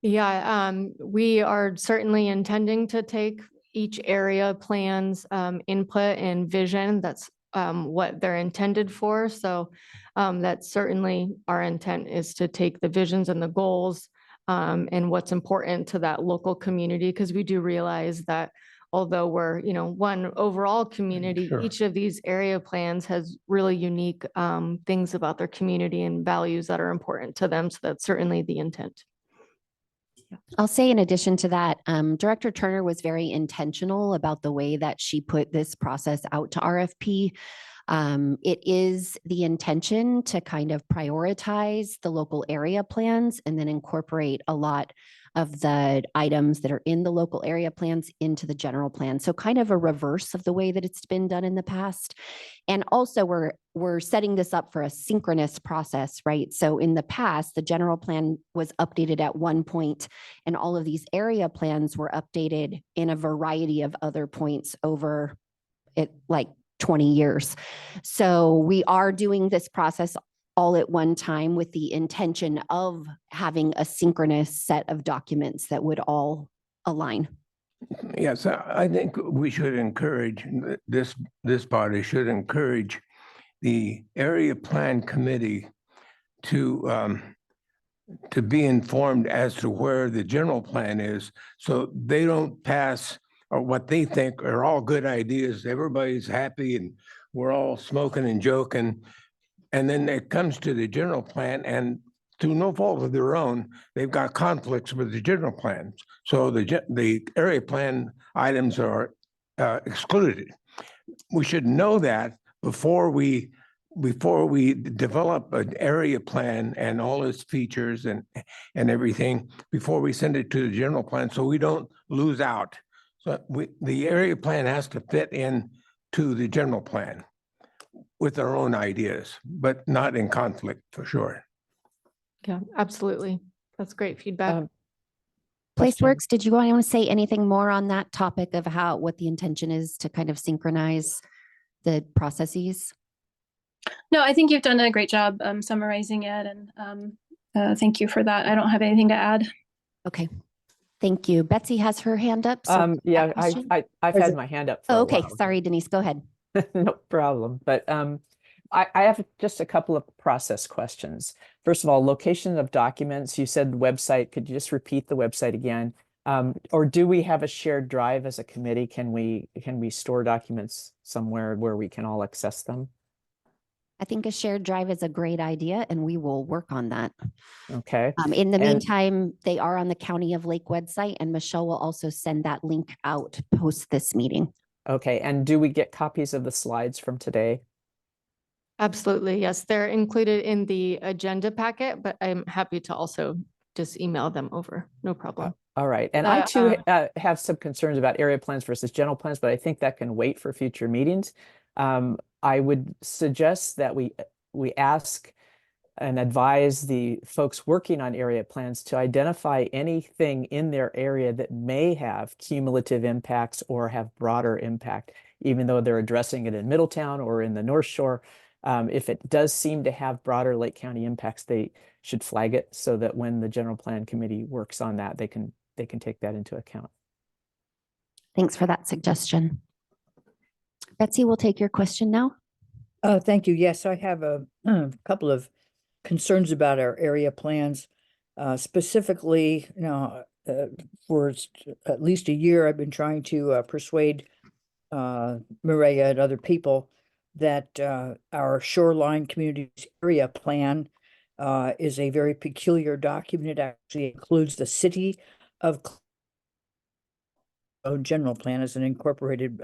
Yeah, we are certainly intending to take each area plan's input and vision. That's what they're intended for. So that's certainly our intent, is to take the visions and the goals and what's important to that local community, because we do realize that although we're, you know, one overall community, Sure. each of these area plans has really unique things about their community and values that are important to them. So that's certainly the intent. I'll say in addition to that, Director Turner was very intentional about the way that she put this process out to RFP. It is the intention to kind of prioritize the local area plans and then incorporate a lot of the items that are in the local area plans into the general plan. So kind of a reverse of the way that it's been done in the past. And also we're setting this up for a synchronous process, right? So in the past, the general plan was updated at one point, and all of these area plans were updated in a variety of other points over it, like 20 years. So we are doing this process all at one time with the intention of having a synchronous set of documents that would all align. Yes, I think we should encourage, this body should encourage the area plan committee to be informed as to where the general plan is, so they don't pass or what they think are all good ideas. Everybody's happy and we're all smoking and joking. And then it comes to the general plan, and through no fault of their own, they've got conflicts with the general plans. So the area plan items are excluded. We should know that before we develop an area plan and all its features and everything, before we send it to the general plan, so we don't lose out. So the area plan has to fit in to the general plan with our own ideas, but not in conflict, for sure. Yeah, absolutely. That's great feedback. PlaceWorks, did you want to say anything more on that topic of what the intention is to kind of synchronize the processes? No, I think you've done a great job summarizing it, and thank you for that. I don't have anything to add. Okay, thank you. Betsy has her hand up. So Yeah, I've had my hand up for Oh, a okay, while. sorry, Denise, go ahead. No problem. But I have just a couple of process questions. First of all, location of documents. You said website. Could you just repeat the website again? Or do we have a shared drive as a committee? Can we store documents somewhere where we can all access them? I think a shared drive is a great idea, and we will work on that. Okay. In the And- meantime, they are on the County of Lake website, and Michelle will also send that link out post this meeting. Okay. And do we get copies of the slides from today? Absolutely. Yes, they're included in the agenda packet, but I'm happy to also just email them over. No problem. All right. And I too The, have some concerns about area plans versus general plans, but I think that can wait for future meetings. I would suggest that we ask and advise the folks working on area plans to identify anything in their area that may have cumulative impacts or have broader impact, even though they're addressing it in Middletown or in the North Shore. If it does seem to have broader Lake County impacts, they should flag it so that when the general plan committee works on that, they can take that into account. Thanks for that suggestion. Betsy, we'll take your question now. Thank you. Yes, I have a couple of concerns about our area plans. Specifically, for at least a year, I've been trying to persuade Maria and other people that our shoreline communities area plan is a very peculiar document. It actually includes the city of own general plan as an incorporated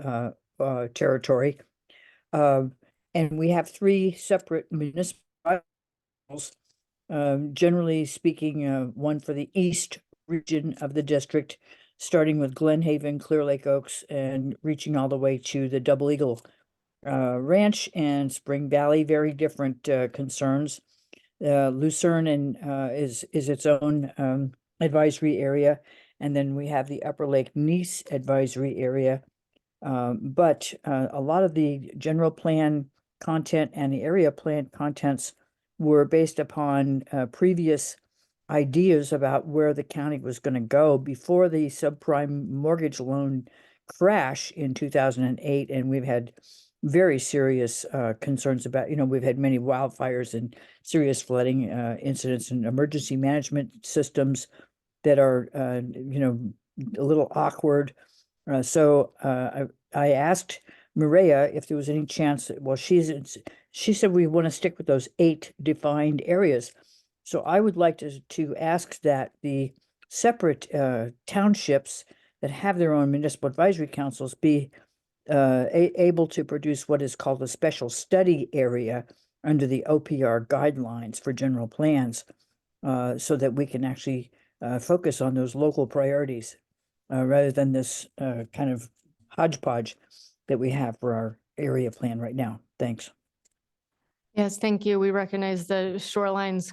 territory. And we have 3 separate municipalities, generally speaking, one for the east region of the district, starting with Glen Haven, Clear Lake Oaks, and reaching all the way to the Double Eagle Ranch and Spring Valley. Very different concerns. Lucerne is its own advisory area, and then we have the Upper Lake Nice advisory area. But a lot of the general plan content and the area plan contents were based upon previous ideas about where the county was going to go before the subprime mortgage loan crash in 2008. And we've had very serious concerns about, we've had many wildfires and serious flooding incidents and emergency management systems that are, a little awkward. So I asked Maria if there was any chance, she said we want to stick with those 8 defined areas. So I would like to ask that the separate townships that have their own municipal advisory councils be able to produce what is called a special study area under the OPR guidelines for general plans, so that we can actually focus on those local priorities rather than this kind of hodgepodge that we have for our area plan right now. Thanks. Yes, thank you. We recognize the Shorelines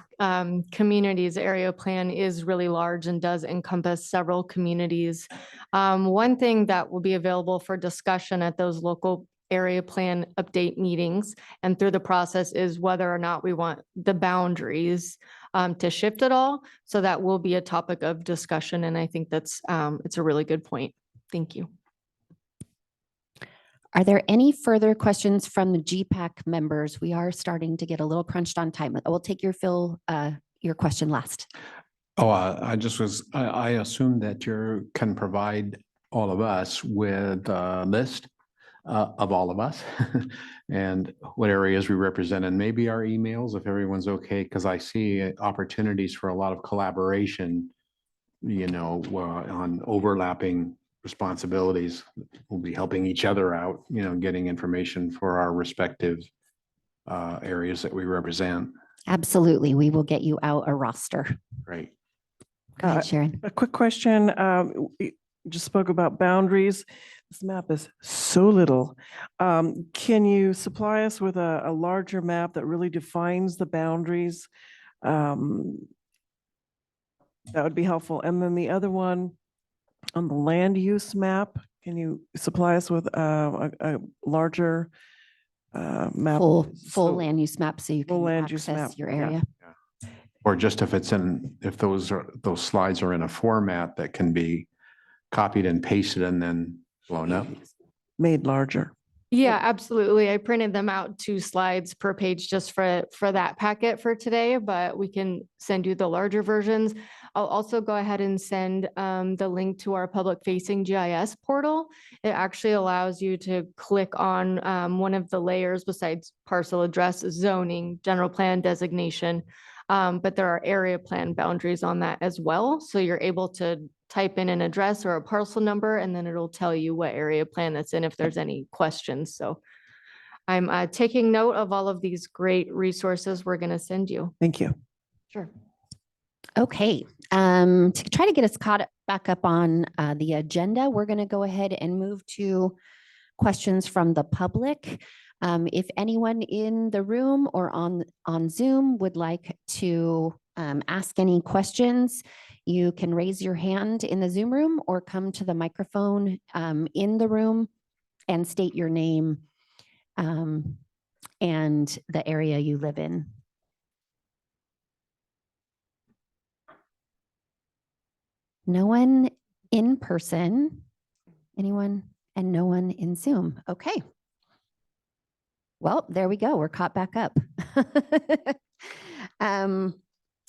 communities area plan is really large and does encompass several communities. One thing that will be available for discussion at those local area plan update meetings and through the process is whether or not we want the boundaries to shift at all. So that will be a topic of discussion. And I think that's it's a really good point. Thank you. Are there any further questions from the GPAC members? We are starting to get a little crunched on time. We'll take your your question last. Oh, I assume that you can provide all of us with a list of all of us and what areas we represent, and maybe our emails if everyone's okay, because I see opportunities for a lot of collaboration, on overlapping responsibilities. We'll be helping each other out, getting information for our respective areas that we represent. Absolutely. We will get you out a roster. Great. Go ahead, Sharon. A quick question. We just spoke about boundaries. This map is so little. Can you supply us with a larger map that really defines the boundaries? That would be helpful. And then the other one, on the land use map, can you supply us with a larger map? Full land use map so you can land use access map, your yeah. area. Or just if those slides are in a format that can be copied and pasted and then blown up. Made larger. Yeah, absolutely. I printed them out 2 slides per page just for that packet for today, but we can send you the larger versions. I'll also go ahead and send the link to our public facing GIS portal. It actually allows you to click on one of the layers besides parcel address, zoning, general plan designation. But there are area plan boundaries on that as well. So you're able to type in an address or a parcel number, and then it'll tell you what area plan that's in if there's any questions. So I'm taking note of all of these great resources we're going to send you. Thank you. Sure. Okay, to try to get us caught back up on the agenda, we're going to go ahead and move to questions from the public. If anyone in the room or on Zoom would like to ask any questions, you can raise your hand in the Zoom room or come to the microphone in the room and state your name and the area you live in. No one in person, anyone, and no one in Zoom. Okay. Well, there we go. We're caught back up.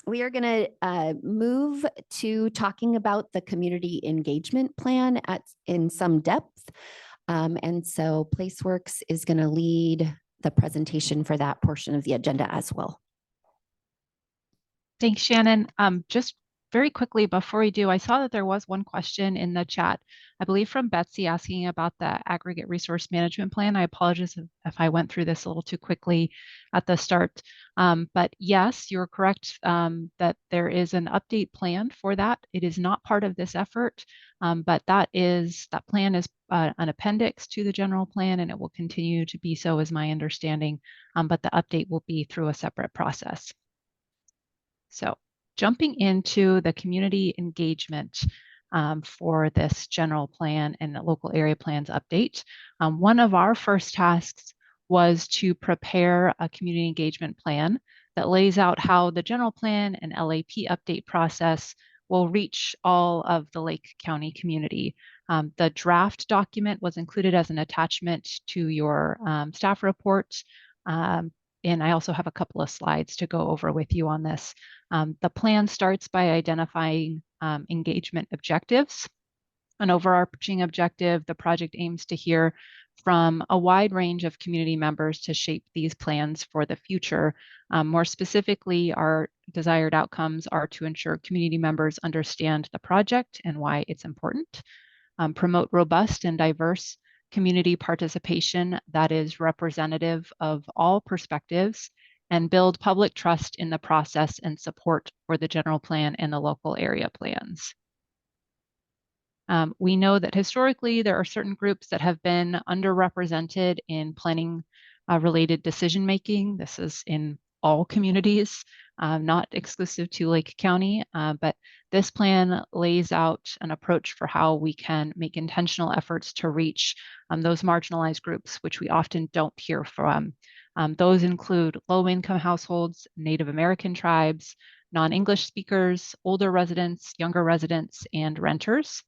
We are going to move to talking about the community engagement plan in some depth. And so PlaceWorks is going to lead the presentation for that portion of the agenda as well. Thanks, Shannon. Just very quickly before we do, I saw that there was one question in the chat, I believe from Betsy, asking about the aggregate resource management plan. I apologize if I went through this a little too quickly at the start. But yes, you're correct that there is an update plan for that. It is not part of this effort, but that plan is an appendix to the general plan, and it will continue to be so, is my understanding. But the update will be through a separate process. So jumping into the community engagement for this general plan and the local area plans update, one of our first tasks was to prepare a community engagement plan that lays out how the general plan and LAP update process will reach all of the Lake County community. The draft document was included as an attachment to your staff report. And I also have a couple of slides to go over with you on this. The plan starts by identifying engagement objectives. An overarching objective, the project aims to hear from a wide range of community members to shape these plans for the future. More specifically, our desired outcomes are to ensure community members understand the project and why it's important, promote robust and diverse community participation that is representative of all perspectives, and build public trust in the process and support for the general plan and the local area plans. We know that historically there are certain groups that have been underrepresented in planning related decision making. This is in all communities, not exclusive to Lake County, but this plan lays out an approach for how we can make intentional efforts to reach those marginalized groups, which we often don't hear from. Those include low-income households, Native American tribes, non-English speakers, older residents, younger residents, and renters.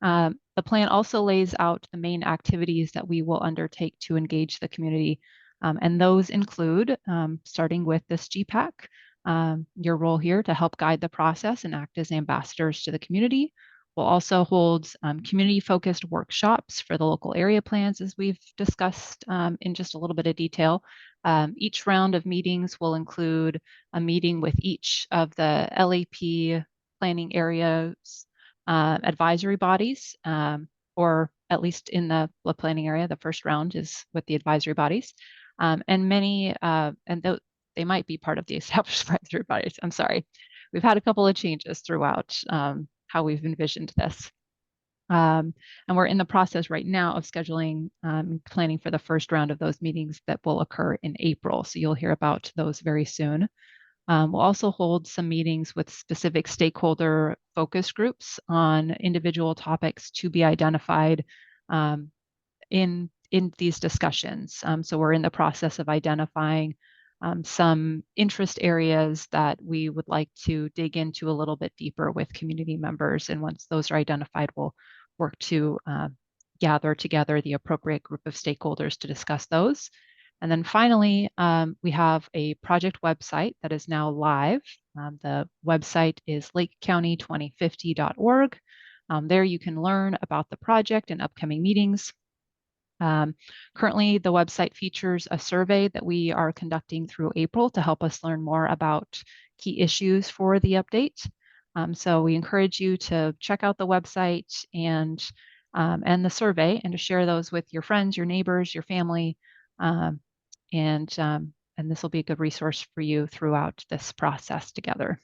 The plan also lays out the main activities that we will undertake to engage the community. And those include, starting with this GPAC, your role here to help guide the process and act as ambassadors to the community. We'll also hold community-focused workshops for the local area plans, as we've discussed in just a little bit of detail. Each round of meetings will include a meeting with each of the LAP planning areas advisory bodies, or at least in the planning area, the first round is with the advisory bodies. And many, they might be part of the established advisory bodies. I'm sorry. We've had a couple of changes throughout how we've envisioned this. And we're in the process right now of scheduling planning for the first round of those meetings that will occur in April. So you'll hear about those very soon. We'll also hold some meetings with specific stakeholder focus groups on individual topics to be identified in these discussions. So we're in the process of identifying some interest areas that we would like to dig into a little bit deeper with community members. And once those are identified, we'll work to gather together the appropriate group of stakeholders to discuss those. And then finally, we have a project website that is now live. The website is lakecounty2050.org. There you can learn about the project and upcoming meetings. Currently, the website features a survey that we are conducting through April to help us learn more about key issues for the update. So we encourage you to check out the website and the survey, and to share those with your friends, your neighbors, your family. And this will be a good resource for you throughout this process together.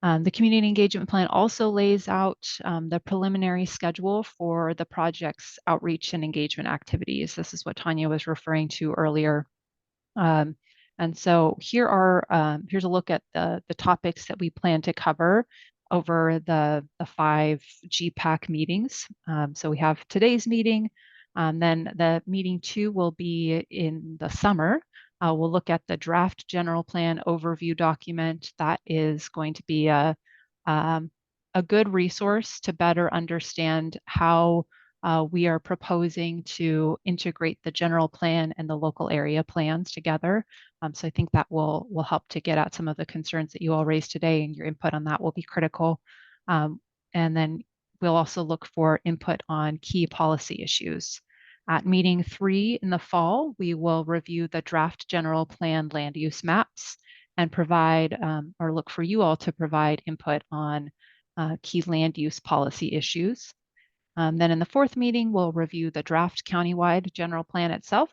The community engagement plan also lays out the preliminary schedule for the project's outreach and engagement activities. This is what Tanya was referring to earlier. And so here's a look at the topics that we plan to cover over the 5 GPAC meetings. So we have today's meeting, then the meeting 2 will be in the summer. We'll look at the draft general plan overview document. That is going to be a good resource to better understand how we are proposing to integrate the general plan and the local area plans together. So I think that will help to get at some of the concerns that you all raised today, and your input on that will be critical. And then we'll also look for input on key policy issues. At meeting 3 in the fall, we will review the draft general plan land use maps and provide or look for you all to provide input on key land use policy issues. Then in the 4th meeting, we'll review the draft countywide general plan itself.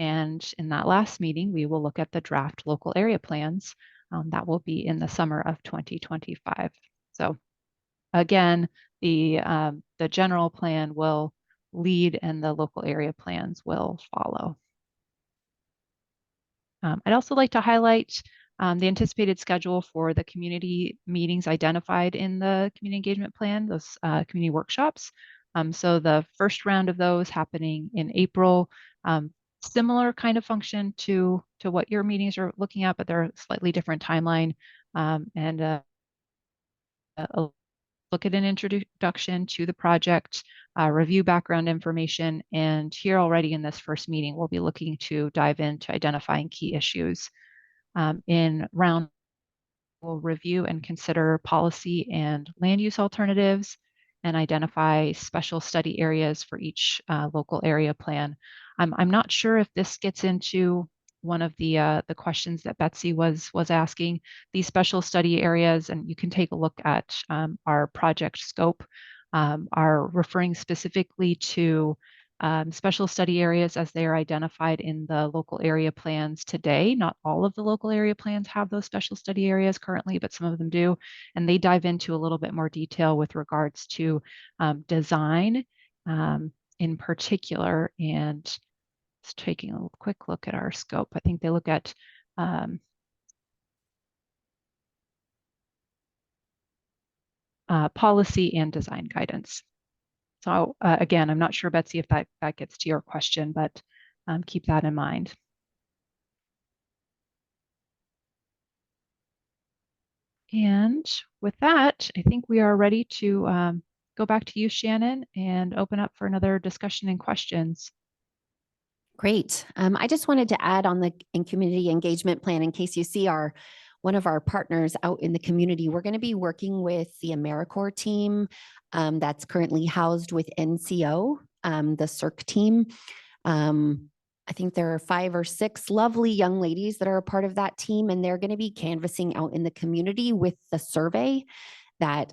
And in that last meeting, we will look at the draft local area plans. That will be in the summer of 2025. So again, the general plan will lead and the local area plans will follow. I'd also like to highlight the anticipated schedule for the community meetings identified in the community engagement plan, those community workshops. So the first round of those happening in April, similar kind of function to what your meetings are looking at, but they're a slightly different timeline, and a look at an introduction to the project, review background information, and here already in this first meeting, we'll be looking to dive into identifying key issues. In round, we'll review and consider policy and land use alternatives and identify special study areas for each local area plan. I'm not sure if this gets into one of the questions that Betsy was asking. These special study areas, and you can take a look at our project scope, are referring specifically to special study areas as they are identified in the local area plans today. Not all of the local area plans have those special study areas currently, but some of them do. And they dive into a little bit more detail with regards to design in particular. And just taking a quick look at our scope, I think they look at policy and design guidance. So again, I'm not sure, Betsy, if that gets to your question, but keep that in mind. And with that, I think we are ready to go back to you, Shannon, and open up for another discussion and questions. Great. I just wanted to add on the community engagement plan, in case you see one of our partners out in the community, we're going to be working with the AmeriCorps team that's currently housed with NCO, the CERC team. I think there are 5 or 6 lovely young ladies that are a part of that team, and they're going to be canvassing out in the community with the survey that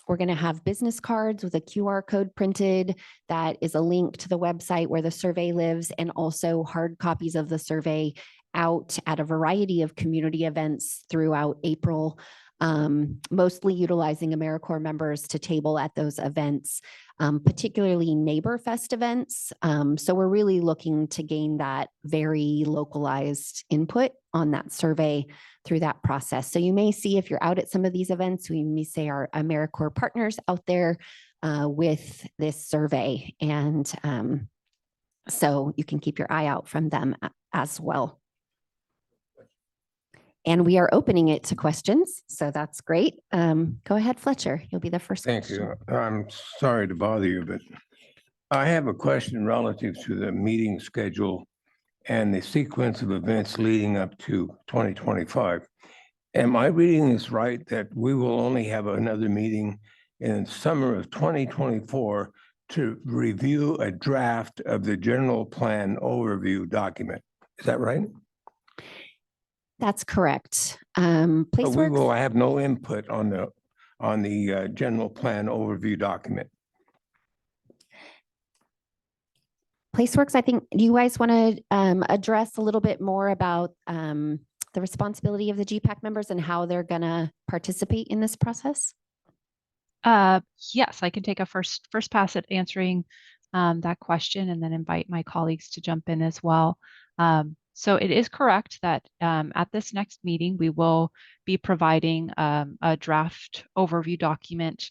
we're going to have business cards with a QR code printed that is a link to the website where the survey lives, and also hard copies of the survey out at a variety of community events throughout April, mostly utilizing AmeriCorps members to table at those events, particularly Neighbor Fest events. So we're really looking to gain that very localized input on that survey through that process. So you may see, if you're out at some of these events, we may say our AmeriCorps partners out there with this survey. And so you can keep your eye out from them as well. And we are opening it to questions, so that's great. Go ahead, Fletcher. You'll be the first. Thank you. I'm sorry to bother you, but I have a question relative to the meeting schedule and the sequence of events leading up to 2025. Am I reading this right, that we will only have another meeting in summer of 2024 to review a draft of the general plan overview document? Is that right? That's correct. So we PlaceWorks, will have no input on the general plan overview document. PlaceWorks, I think, do you guys want to address a little bit more about the responsibility of the GPAC members and how they're going to participate in this process? Yes, I can take a first pass at answering that question and then invite my colleagues to jump in as well. So it is correct that at this next meeting, we will be providing a draft overview document.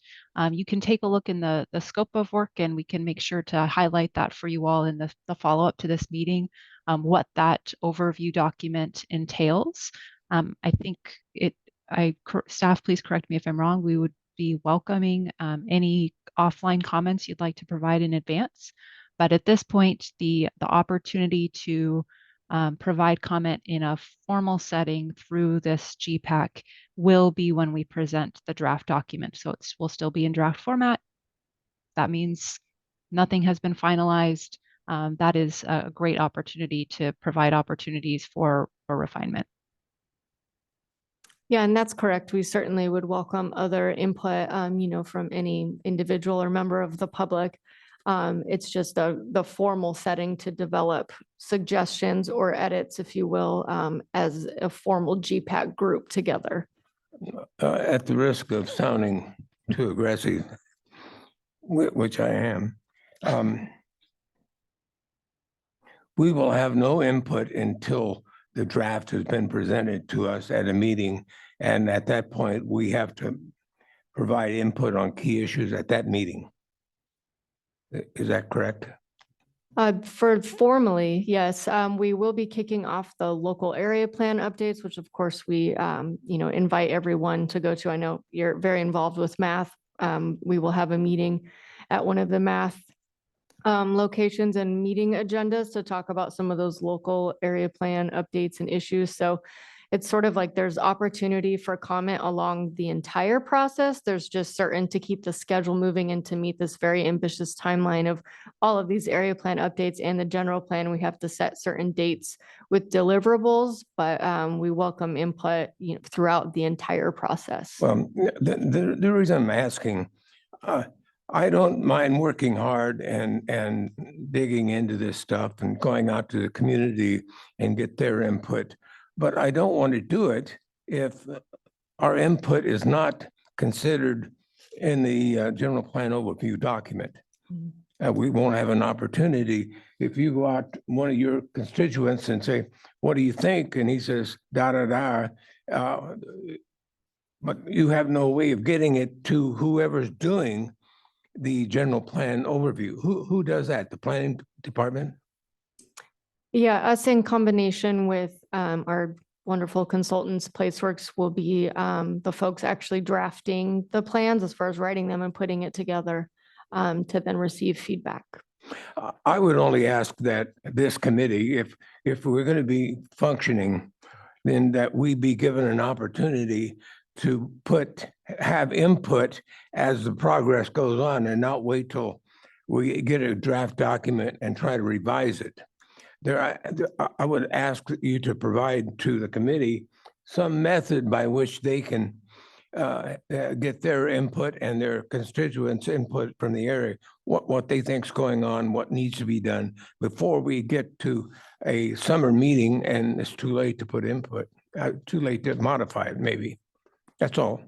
You can take a look in the scope of work, and we can make sure to highlight that for you all in the follow-up to this meeting, what that overview document entails. I think staff, please correct me if I'm wrong, we would be welcoming any offline comments you'd like to provide in advance. But at this point, the opportunity to provide comment in a formal setting through this GPAC will be when we present the draft document. So it will still be in draft format. That means nothing has been finalized. That is a great opportunity to provide opportunities for refinement. Yeah, and that's correct. We certainly would welcome other input, from any individual or member of the public. It's just the formal setting to develop suggestions or edits, if you will, as a formal GPAC group together. At the risk of sounding too aggressive, which I am, we will have no input until the draft has been presented to us at a meeting. And at that point, we have to provide input on key issues at that meeting. Is that correct? For formally, yes, we will be kicking off the local area plan updates, which of course we, invite everyone to go to. I know you're very involved with math. We will have a meeting at one of the math locations and meeting agendas to talk about some of those local area plan updates and issues. So it's sort of like there's opportunity for comment along the entire process. There's just certain to keep the schedule moving and to meet this very ambitious timeline of all of these area plan updates and the general plan. We have to set certain dates with deliverables, but we welcome input throughout the entire process. Well, the reason I'm asking, I don't mind working hard and digging into this stuff and going out to the community and get their input. But I don't want to do it if our input is not considered in the general plan overview document. We won't have an opportunity. If you go out to one of your constituents and say, what do you think? And he says, da, da, da. But you have no way of getting it to whoever's doing the general plan overview. Who does that? The planning department? Yeah, us in combination with our wonderful consultants, Placeworks, will be the folks actually drafting the plans as far as writing them and putting it together to then receive feedback. I would only ask that this committee, if we're going to be functioning, then that we be given an opportunity to have input as the progress goes on and not wait till we get a draft document and try to revise it. I would ask you to provide to the committee some method by which they can get their input and their constituents' input from the area, what they think's going on, what needs to be done before we get to a summer meeting and it's too late to put input, too late to modify it, maybe. That's all.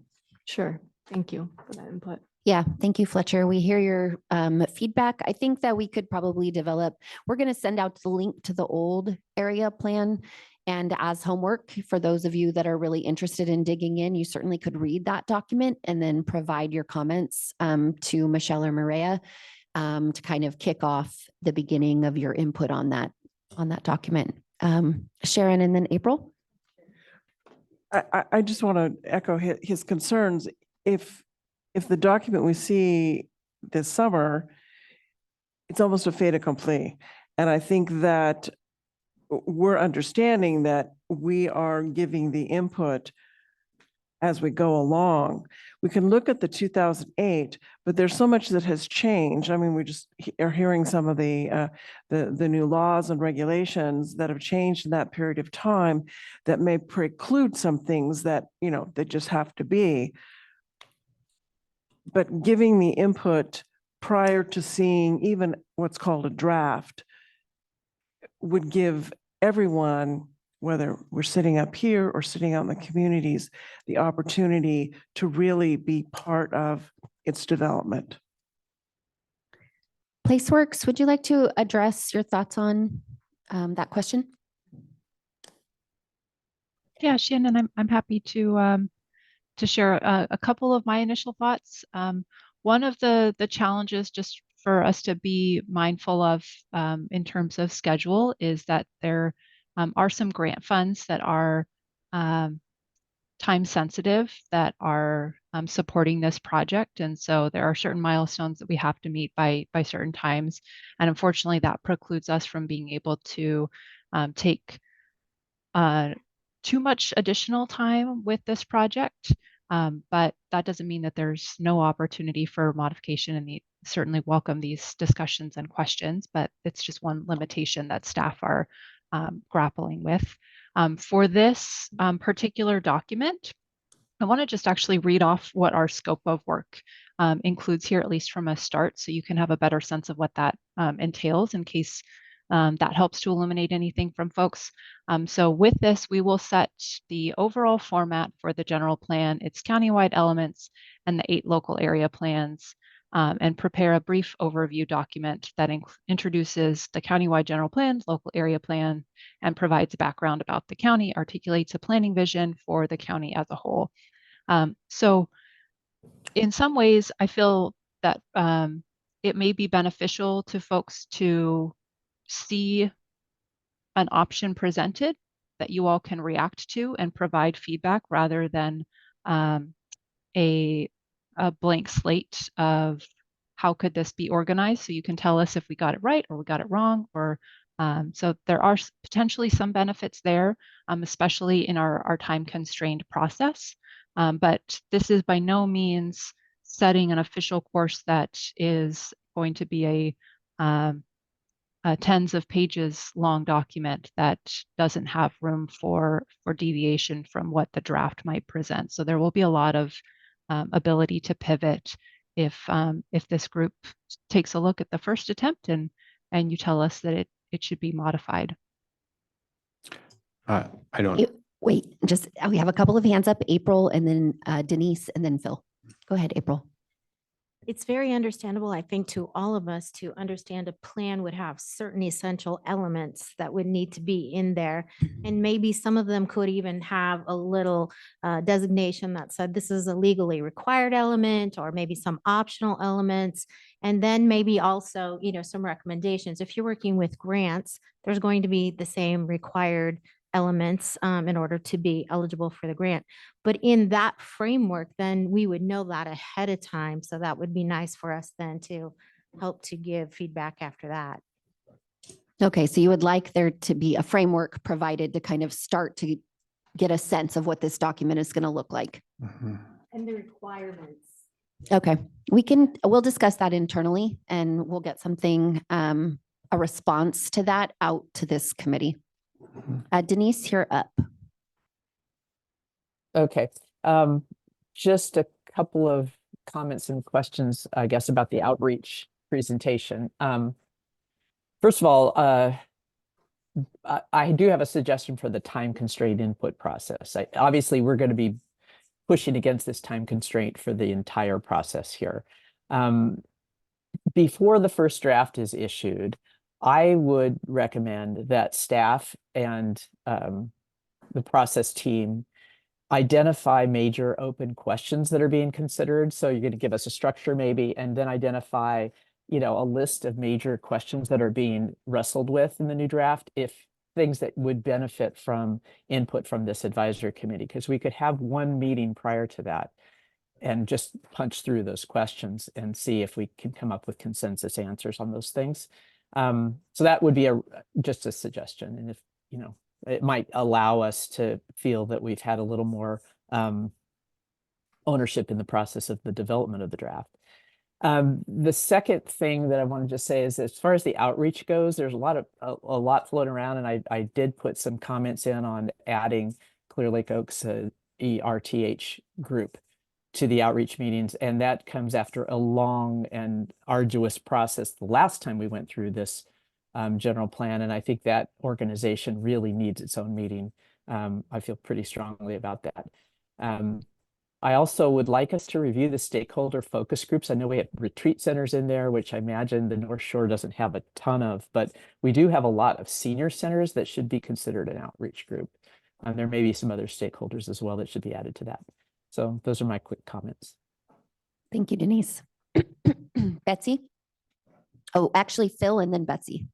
Sure. Thank you for that input. Yeah, thank you, Fletcher. We hear your feedback. I think that we could probably develop, we're going to send out the link to the old area plan. And as homework, for those of you that are really interested in digging in, you certainly could read that document and then provide your comments to Michelle or Maria to kind of kick off the beginning of your input on that document. Sharon and then April. I just want to echo his concerns. If the document we see this summer, it's almost a fait accompli. And I think that we're understanding that we are giving the input as we go along. We can look at the 2008, but there's so much that has changed. I mean, we just are hearing some of the new laws and regulations that have changed in that period of time that may preclude some things that, that just have to be. But giving the input prior to seeing even what's called a draft would give everyone whether we're sitting up here or sitting out in the communities, the opportunity to really be part of its development. PlaceWorks, would you like to address your thoughts on that question? Yeah, Shannon, I'm happy to share a couple of my initial thoughts. One of the challenges just for us to be mindful of in terms of schedule is that there are some grant funds that are time sensitive that are supporting this project. And so there are certain milestones that we have to meet by certain times. And unfortunately, that precludes us from being able to take too much additional time with this project. But that doesn't mean that there's no opportunity for modification, and certainly welcome these discussions and questions, but it's just one limitation that staff are grappling with. For this particular document, I want to just actually read off what our scope of work includes here, at least from a start, so you can have a better sense of what that entails in case that helps to eliminate anything from folks. So with this, we will set the overall format for the general plan, its countywide elements, and the 8 local area plans, and prepare a brief overview document that introduces the countywide general plan, local area plan, and provides background about the county, articulates a planning vision for the county as a whole. So in some ways, I feel that it may be beneficial to folks to see an option presented that you all can react to and provide feedback rather than a blank slate of how could this be organized. So you can tell us if we got it right or we got it wrong, or so there are potentially some benefits there, especially in our time constrained process. But this is by no means setting an official course that is going to be a tens of pages long document that doesn't have room for deviation from what the draft might present. So there will be a lot of ability to pivot if this group takes a look at the first attempt and you tell us that it should be modified. I don't. Wait, just we have a couple of hands up, April, and then Denise, and then Phil. Go ahead, April. It's very understandable, I think, to all of us to understand a plan would have certain essential elements that would need to be in there. And maybe some of them could even have a little designation that said this is a legally required element, or maybe some optional elements. And then maybe also, some recommendations. If you're working with grants, there's going to be the same required elements in order to be eligible for the grant. But in that framework, then we would know that ahead of time. So that would be nice for us then to help to give feedback after that. Okay, so you would like there to be a framework provided to kind of start to get a sense of what this document is going to look like. Mm-hmm. And the requirements. Okay, we'll discuss that internally, and we'll get something, a response to that out to this committee. Denise, you're up. Okay. Just a couple of comments and questions, I guess, about the outreach presentation. First of all, I do have a suggestion for the time constraint input process. Obviously, we're going to be pushing against this time constraint for the entire process here. Before the first draft is issued, I would recommend that staff and the process team identify major open questions that are being considered. So you're going to give us a structure maybe, and then identify, a list of major questions that are being wrestled with in the new draft, if things that would benefit from input from this advisory committee, because we could have one meeting prior to that and just punch through those questions and see if we can come up with consensus answers on those things. So that would be just a suggestion. And if, it might allow us to feel that we've had a little more ownership in the process of the development of the draft. The second thing that I wanted to say is, as far as the outreach goes, there's a lot floating around, and I did put some comments in on adding Clear Lake Oaks ERTH group to the outreach meetings, and that comes after a long and arduous process. The last time we went through this general plan. And I think that organization really needs its own meeting. I feel pretty strongly about that. I also would like us to review the stakeholder focus groups. I know we have retreat centers in there, which I imagine the North Shore doesn't have a ton of, but we do have a lot of senior centers that should be considered an outreach group. And there may be some other stakeholders as well that should be added to that. So those are my quick comments. Thank you, Denise. Betsy? Oh, actually, Phil and then Betsy.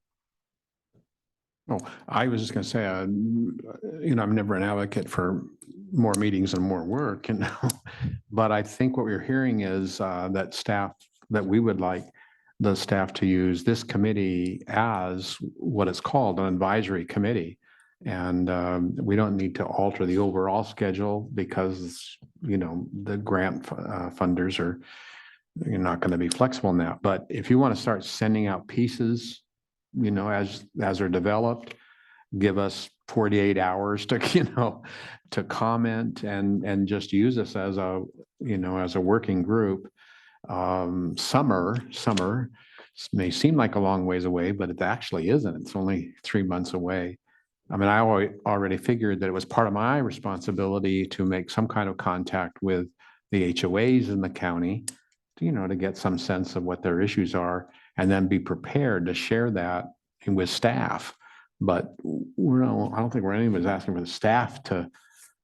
Oh, I was just going to say, I'm never an advocate for more meetings and more work, but I think what we're hearing is that we would like the staff to use this committee as what it's called, an advisory committee. And we don't need to alter the overall schedule because, the grant funders are not going to be flexible in that. But if you want to start sending out pieces, as they're developed, give us 48 hours to, to comment and just use us as a, as a working group. Summer may seem like a long ways away, but it actually isn't. It's only 3 months away. I mean, I already figured that it was part of my responsibility to make some kind of contact with the HOAs in the county, to get some sense of what their issues are, and then be prepared to share that with staff. But I don't think anybody's asking for the staff to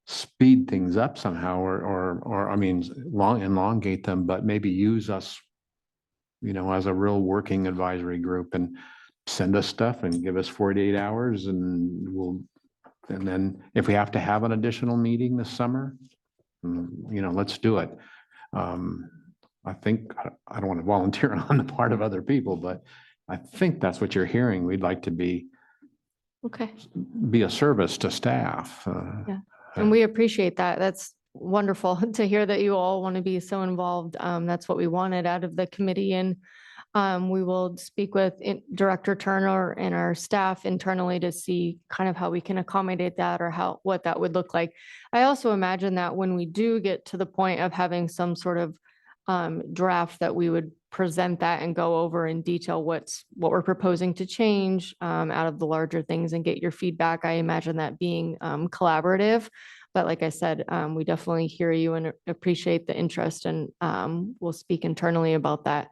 speed things up somehow, or I mean, elongate them, but maybe use us, as a real working advisory group and send us stuff and give us 48 hours, and then if we have to have an additional meeting this summer, let's do it. I think I don't want to volunteer on the part of other people, but I think that's what you're hearing. We'd like to be a service to staff. Yeah, and we appreciate that. That's wonderful to hear that you all want to be so involved. That's what we wanted out of the committee, and we will speak with Director Turner and our staff internally to see kind of how we can accommodate that or what that would look like. I also imagine that when we do get to the point of having some sort of draft, that we would present that and go over in detail what we're proposing to change out of the larger things and get your feedback. I imagine that being collaborative, but like I said, we definitely hear you and appreciate the interest, and we'll speak internally about that.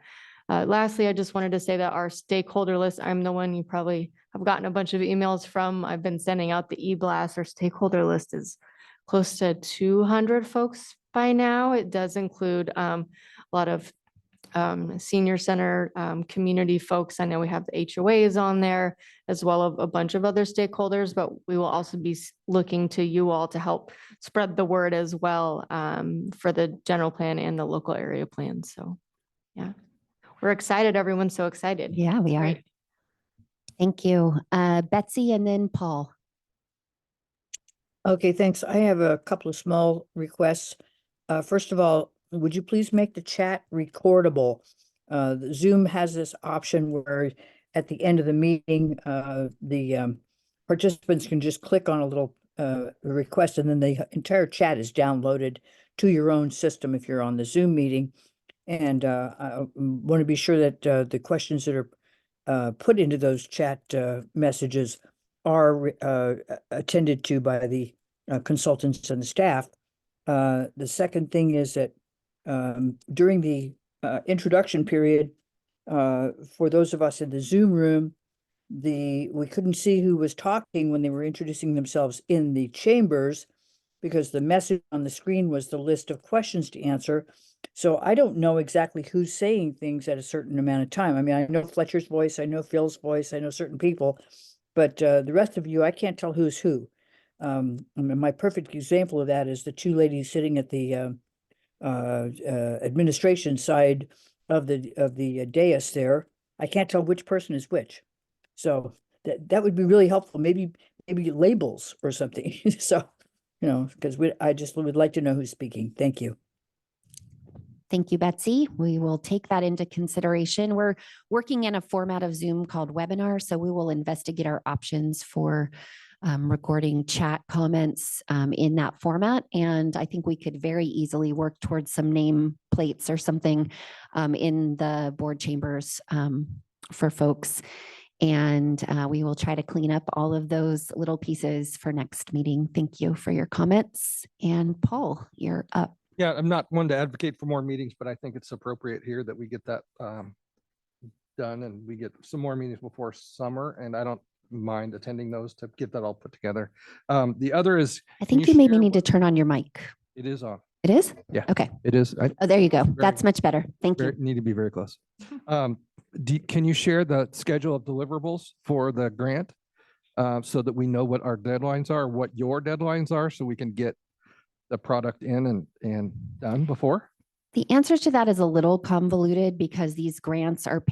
Lastly, I just wanted to say that our stakeholder list, I'm the one you probably have gotten a bunch of emails from. I've been sending out the e-blast. Our stakeholder list is close to 200 folks by now. It does include a lot of senior center community folks. I know we have the HOAs on there, as well as a bunch of other stakeholders, but we will also be looking to you all to help spread the word as well for the general plan and the local area plan. So yeah, we're excited. Everyone's so excited. Yeah, we are. Great. Thank you. Betsy and then Paul. Okay, thanks. I have a couple of small requests. First of all, would you please make the chat recordable? Zoom has this option where at the end of the meeting, the participants can just click on a little request, and then the entire chat is downloaded to your own system if you're on the Zoom meeting. And I want to be sure that the questions that are put into those chat messages are attended to by the consultants and the staff. The second thing is that during the introduction period, for those of us in the Zoom room, we couldn't see who was talking when they were introducing themselves in the chambers, because the message on the screen was the list of questions to answer. So I don't know exactly who's saying things at a certain amount of time. I mean, I know Fletcher's voice, I know Phil's voice, I know certain people, but the rest of you, I can't tell who's who. I mean, my perfect example of that is the two ladies sitting at the administration side of the dais there. I can't tell which person is which. So that would be really helpful. Maybe labels or something. So, because I just would like to know who's speaking. Thank you. Thank you, Betsy. We will take that into consideration. We're working in a format of Zoom called webinar, so we will investigate our options for recording chat comments in that format. And I think we could very easily work towards some name plates or something in the board chambers for folks. And we will try to clean up all of those little pieces for next meeting. Thank you for your comments. And Paul, you're up. Yeah, I'm not one to advocate for more meetings, but I think it's appropriate here that we get that done and we get some more meetings before summer, and I don't mind attending those to get that all put together. The other is. I think you maybe need to turn on your mic. It is on. It is? Yeah. Okay. It is. Oh, there you go. That's much better. Thank you. Need to be very close. Can you share the schedule of deliverables for the grant? So that we know what our deadlines are, what your deadlines are, so we can get the product in and done before? The answer to that is a little convoluted because these grants are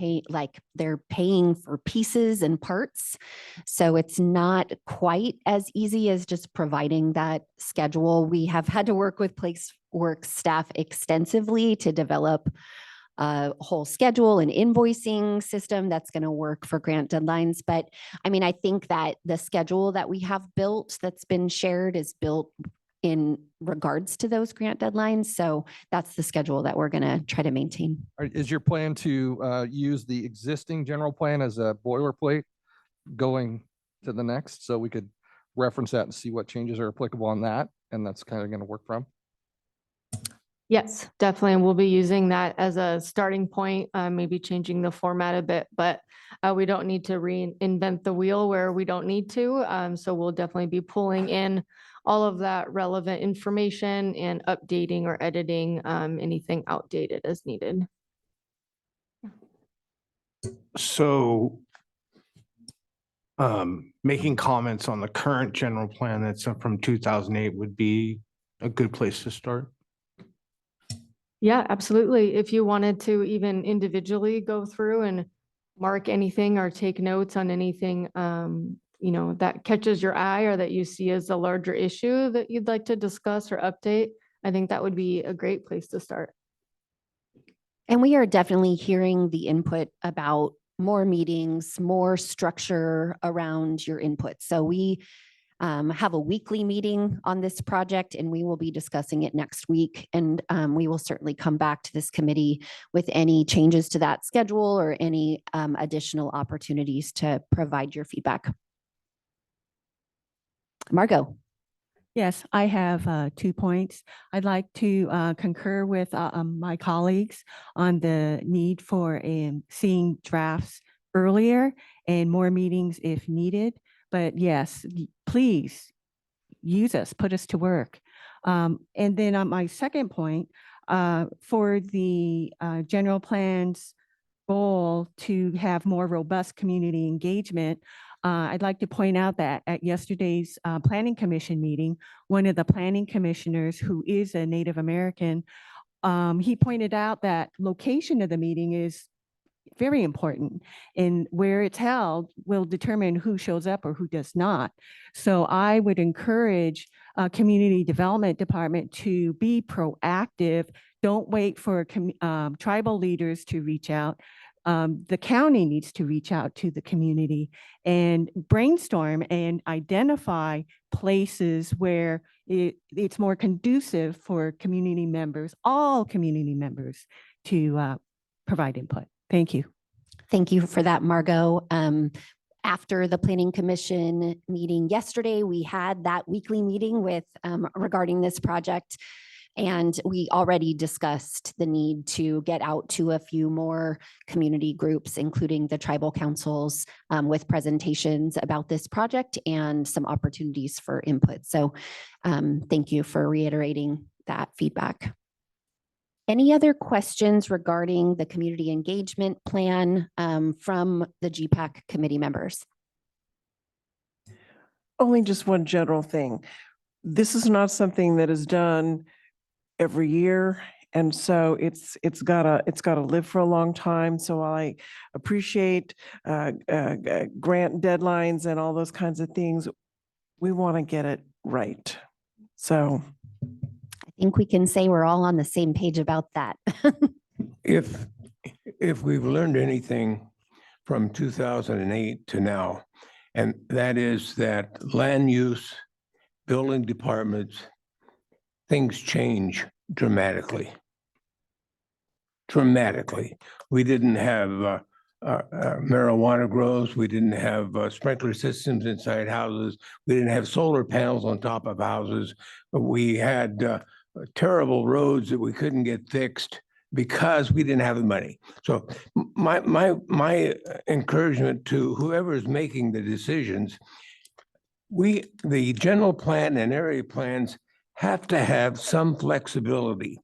they're paying for pieces and parts. So it's not quite as easy as just providing that schedule. We have had to work with PlaceWorks staff extensively to develop a whole schedule and invoicing system that's going to work for grant deadlines. But I mean, I think that the schedule that we have built that's been shared is built in regards to those grant deadlines. So that's the schedule that we're going to try to maintain. Is your plan to use the existing general plan as a boilerplate going to the next? So we could reference that and see what changes are applicable on that. And that's kind of going to work from. Yes, definitely. And we'll be using that as a starting point, maybe changing the format a bit, but we don't need to reinvent the wheel where we don't need to. So we'll definitely be pulling in all of that relevant information and updating or editing anything outdated as needed. So making comments on the current general plan that's from 2008 would be a good place to start. Yeah, absolutely. If you wanted to even individually go through and mark anything or take notes on anything, that catches your eye or that you see as a larger issue that you'd like to discuss or update, I think that would be a great place to start. And we are definitely hearing the input about more meetings, more structure around your input. So we have a weekly meeting on this project and we will be discussing it next week. And we will certainly come back to this committee with any changes to that schedule or any additional opportunities to provide your feedback. Margot. Yes, I have 2 points. I'd like to concur with my colleagues on the need for seeing drafts earlier and more meetings if needed. But yes, please use us, put us to work. And then on my second point, for the general plan's goal to have more robust community engagement, I'd like to point out that at yesterday's Planning Commission meeting, one of the planning commissioners who is a Native American, he pointed out that location of the meeting is very important, and where it's held will determine who shows up or who does not. So I would encourage Community Development Department to be proactive. Don't wait for tribal leaders to reach out. The county needs to reach out to the community and brainstorm and identify places where it's more conducive for community members, all community members, to provide input. Thank you. Thank you for that, Margot. After the Planning Commission meeting yesterday, we had that weekly meeting with regarding this project. And we already discussed the need to get out to a few more community groups, including the tribal councils, with presentations about this project and some opportunities for input. So thank you for reiterating that feedback. Any other questions regarding the community engagement plan from the GPAC committee members? Only just one general thing. This is not something that is done every year. And so it's gotta live for a long time. So while I appreciate grant deadlines and all those kinds of things, we want to get it right. So I think we can say we're all on the same page about that. If we've learned anything from 2008 to now, and that is that land use, building departments, things change dramatically. Dramatically. We didn't have marijuana grows. We didn't have sprinkler systems inside houses. We didn't have solar panels on top of houses. We had terrible roads that we couldn't get fixed because we didn't have the money. So my encouragement to whoever is making the decisions, the general plan and area plans have to have some flexibility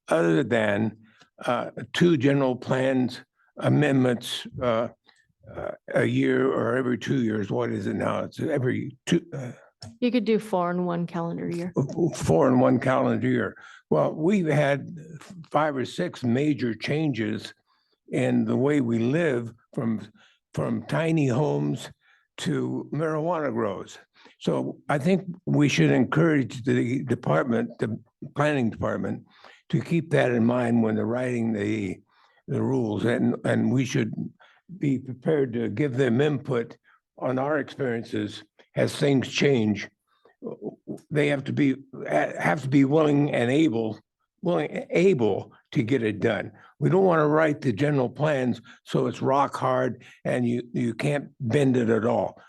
other than 2 general plans amendments a year or every 2 years. What is it now? It's every 2. You could do 4 in 1 calendar year. 4 in 1 calendar year. Well, we've had 5 or 6 major changes in the way we live, from tiny homes to marijuana grows. So I think we should encourage the planning department, to keep that in mind when they're writing the rules, and we should be prepared to give them input on our experiences as things change. They have to be willing and able to get it done. We don't want to write the general plans so it's rock hard and you can't bend it at all,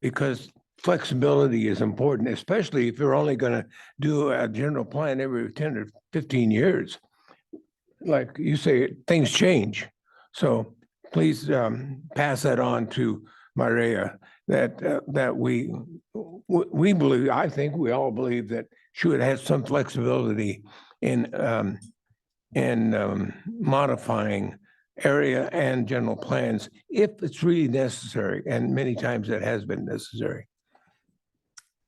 because flexibility is important, especially if you're only going to do a general plan every 10 or 15 years. Like you say, things change. So please pass that on to Maria, that we believe, I think we all believe, that she would have some flexibility in modifying area and general plans if it's really necessary, and many times that has been necessary.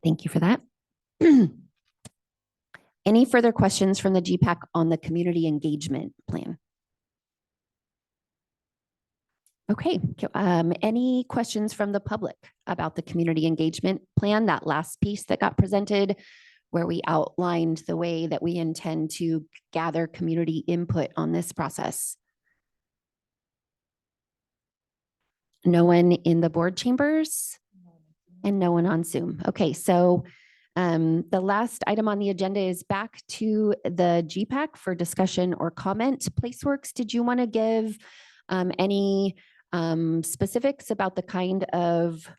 Thank you for that. Any further questions from the GPAC on the community engagement plan? Okay, any questions from the public about the community engagement plan, that last piece that got presented, where we outlined the way that we intend to gather community input on this process? No one in the board chambers and no one on Zoom. Okay, so the last item on the agenda is back to the GPAC for discussion or comment. Placeworks, did you want to give any specifics about the kind of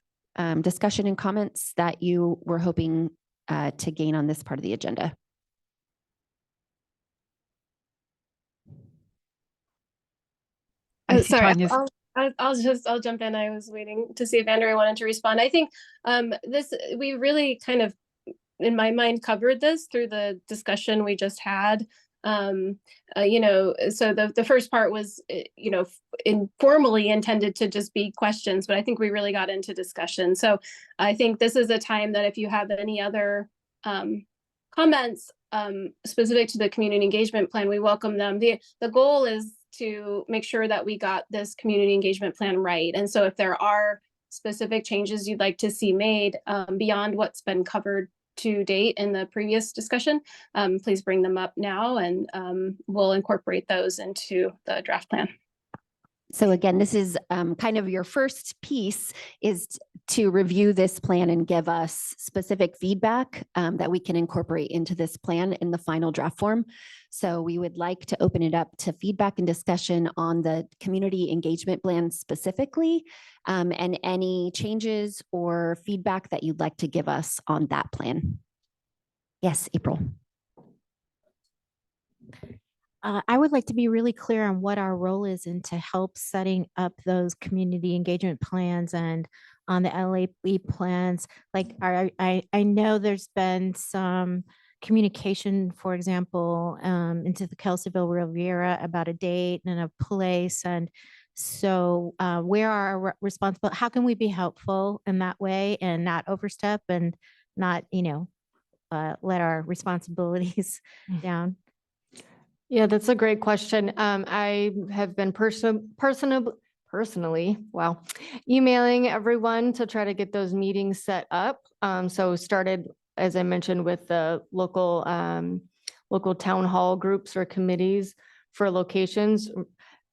discussion and comments that you were hoping to gain on this part of the agenda? Sorry, I'll jump in. I was waiting to see if Andrea wanted to respond. I think we really kind of, in my mind, covered this through the discussion we just had. So the first part was, informally intended to just be questions, but I think we really got into discussion. So I think this is a time that if you have any other comments specific to the community engagement plan, we welcome them. The goal is to make sure that we got this community engagement plan right. And so if there are specific changes you'd like to see made beyond what's been covered to date in the previous discussion, please bring them up now, and we'll incorporate those into the draft plan. So again, this is kind of your first piece, is to review this plan and give us specific feedback that we can incorporate into this plan in the final draft form. So we would like to open it up to feedback and discussion on the community engagement plan specifically, and any changes or feedback that you'd like to give us on that plan. Yes, April. I would like to be really clear on what our role is and to help setting up those community engagement plans and on the LAP plans. Like I know there's been some communication, for example, into the Kelseyville Riviera about a date and a place. And so where are our responsible, how can we be helpful in that way and not overstep and not, let our responsibilities down? Yeah, that's a great question. I have been personally, emailing everyone to try to get those meetings set up. So started, as I mentioned, with the local town hall groups or committees for locations.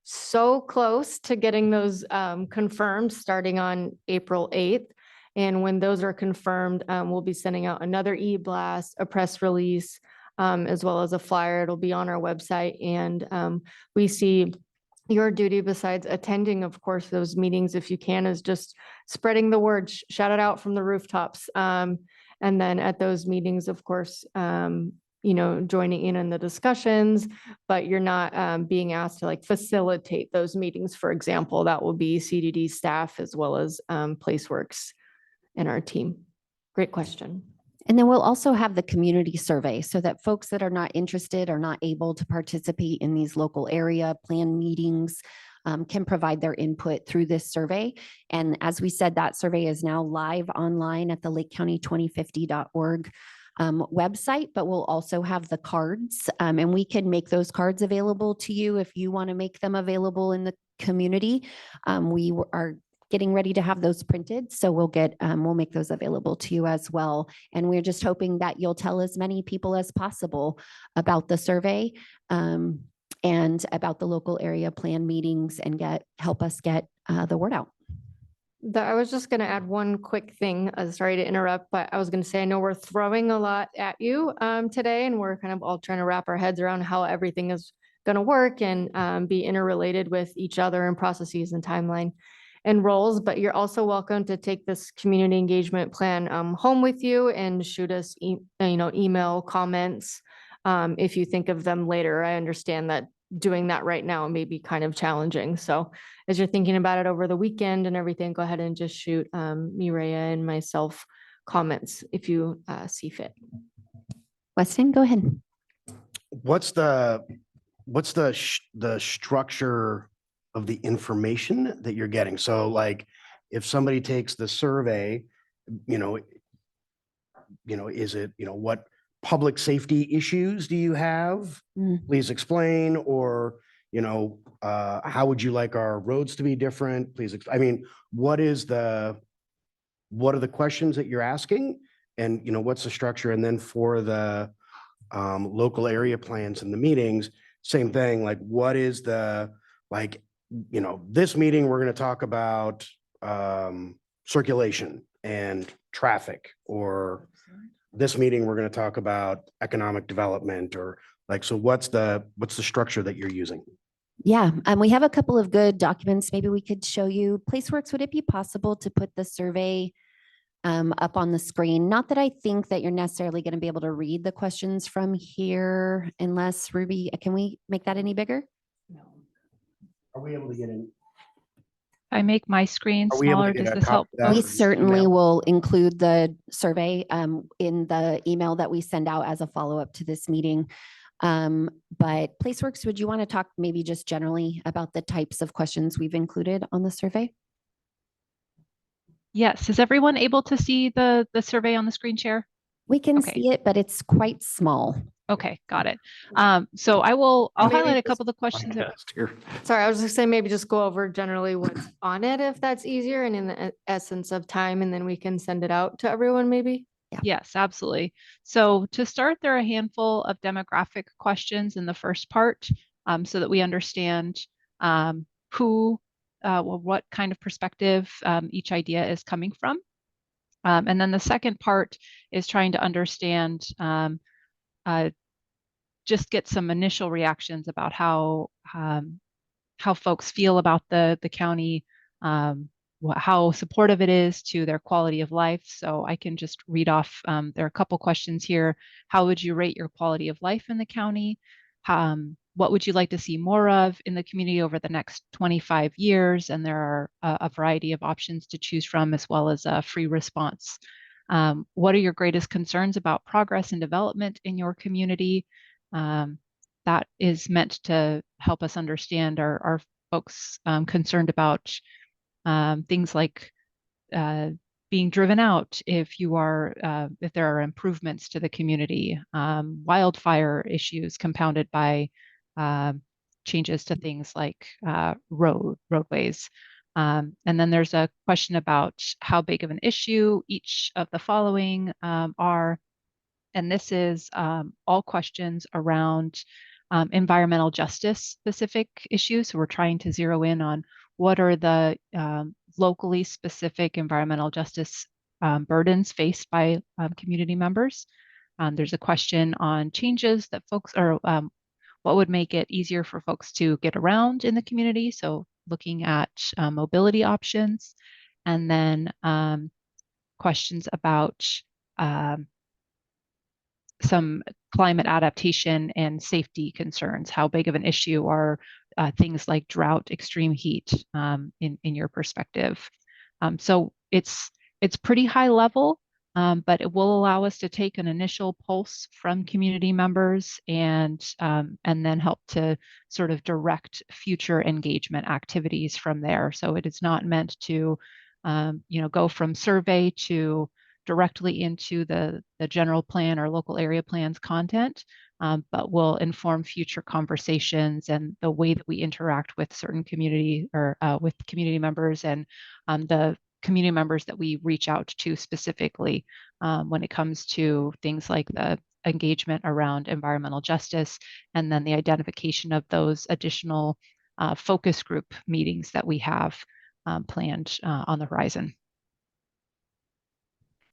So close to getting those confirmed starting on April 8th. And when those are confirmed, we'll be sending out another e-blast, a press release, as well as a flyer. It'll be on our website. And we see your duty, besides attending, of course, those meetings, if you can, is just spreading the word, shout it out from the rooftops. And then at those meetings, of course, joining in on the discussions, but you're not being asked to like facilitate those meetings. For example, that will be CDD staff as well as PlaceWorks and our team. Great question. And then we'll also have the community survey so that folks that are not interested or not able to participate in these local area plan meetings can provide their input through this survey. And as we said, that survey is now live online at the lakecounty2050.org website, but we'll also have the cards and we can make those cards available to you if you want to make them available in the community. We are getting ready to have those printed. So we'll make those available to you as well. And we're just hoping that you'll tell as many people as possible about the survey and about the local area plan meetings and help us get the word out. I was just going to add one quick thing. Sorry to interrupt, but I was going to say, I know we're throwing a lot at you today, and we're kind of all trying to wrap our heads around how everything is going to work and be interrelated with each other and processes and timeline and roles. But you're also welcome to take this community engagement plan home with you and shoot us email comments if you think of them later. I understand that doing that right now may be kind of challenging. So as you're thinking about it over the weekend and everything, go ahead and just shoot Mireya and myself comments if you see fit. Weston, go ahead. What's the structure of the information that you're getting? So like if somebody takes the survey, is it, what public safety issues do you have? Please explain. Or, how would you like our roads to be different? Please. What are the questions that you're asking? And, what's the structure? And then for the local area plans and the meetings, same thing. Like, what is this meeting, we're going to talk about circulation and traffic, or this meeting, we're going to talk about economic development, or so what's the structure that you're using? Yeah, we have a couple of good documents. Maybe we could show you. PlaceWorks, would it be possible to put the survey up on the screen? Not that I think that you're necessarily going to be able to read the questions from here unless Ruby, can we make that any bigger? Are we able to get in? I make my screen Are we able to smaller. get Does a this copy help? of that? We or just certainly email? will include the survey in the email that we send out as a follow-up to this meeting. But PlaceWorks, would you want to talk maybe just generally about the types of questions we've included on the survey? Yes. Is everyone able to see the survey on the screen share? We can Okay. see it, but it's quite small. Okay, got it. So I'll Maybe highlight a just- couple of the questions. Sorry, I was just saying maybe just go over generally what's on it if that's easier and in the essence of time, and then we can send it out to everyone maybe. Yes, absolutely. So to start, there are a handful of demographic questions in the first part so that we understand what kind of perspective each idea is coming from. And then the second part is trying to understand, just get some initial reactions about how folks feel about the county, how supportive it is to their quality of life. So I can just read off, there are a couple questions here. How would you rate your quality of life in the county? What would you like to see more of in the community over the next 25 years? And there are a variety of options to choose from, as well as a free response. What are your greatest concerns about progress and development in your community? That is meant to help us understand our folks concerned about things like being driven out if there are improvements to the community, wildfire issues compounded by changes to things like roadways. And then there's a question about how big of an issue each of the following are. And this is all questions around environmental justice specific issues. So we're trying to zero in on what are the locally specific environmental justice burdens faced by community members. There's a question on changes that folks are, what would make it easier for folks to get around in the community. So looking at mobility options, and then questions about some climate adaptation and safety concerns. How big of an issue are things like drought, extreme heat in your perspective? So it's pretty high level, but it will allow us to take an initial pulse from community members and then help to sort of direct future engagement activities from there. So it is not meant to go from survey to directly into the general plan or local area plans content, but will inform future conversations and the way that we interact with certain community or with community members and the community members that we reach out to specifically when it comes to things like the engagement around environmental justice, and then the identification of those additional focus group meetings that we have planned on the horizon.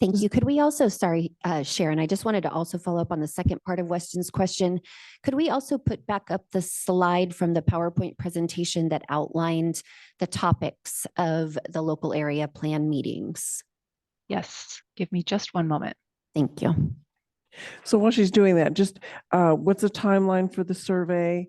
Thank you. Could we also, sorry, Sharon, I just wanted to also follow up on the second part of Weston's question. Could we also put back up the slide from the PowerPoint presentation that outlined the topics of the local area plan meetings? Yes, give me just one moment. Thank you. So while she's doing that, just what's the timeline for the survey?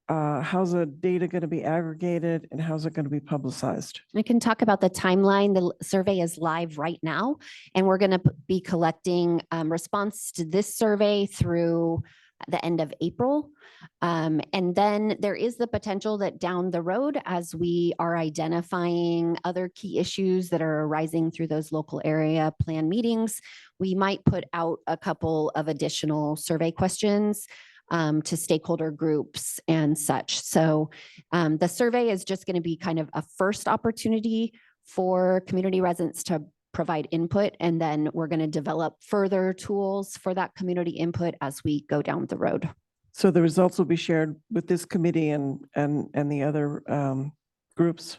How's the data going to be aggregated, and how's it going to be publicized? I can talk about the timeline. The survey is live right now, and we're going to be collecting response to this survey through the end of April. And then there is the potential that down the road, as we are identifying other key issues that are arising through those local area plan meetings, we might put out a couple of additional survey questions to stakeholder groups and such. So the survey is just going to be kind of a first opportunity for community residents to provide input, and then we're going to develop further tools for that community input as we go down the road. So the results will be shared with this committee and the other groups?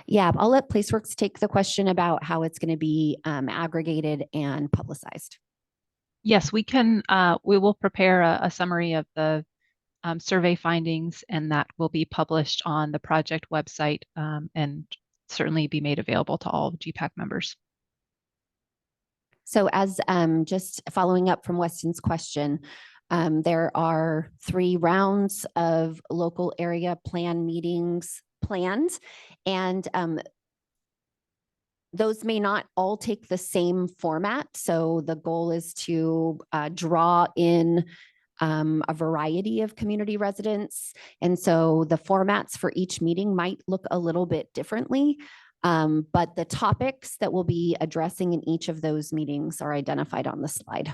Yeah, I'll let PlaceWorks take the question about how it's going to be aggregated and publicized. Yes, we can. We will prepare a summary of the survey findings, and that will be published on the project website and certainly be made available to all GPAC members. So as just following up from Weston's question, there are 3 rounds of local area plan meetings planned, and those may not all take the same format. So the goal is to draw in a variety of community residents. And so the formats for each meeting might look a little bit differently, but the topics that we'll be addressing in each of those meetings are identified on the slide.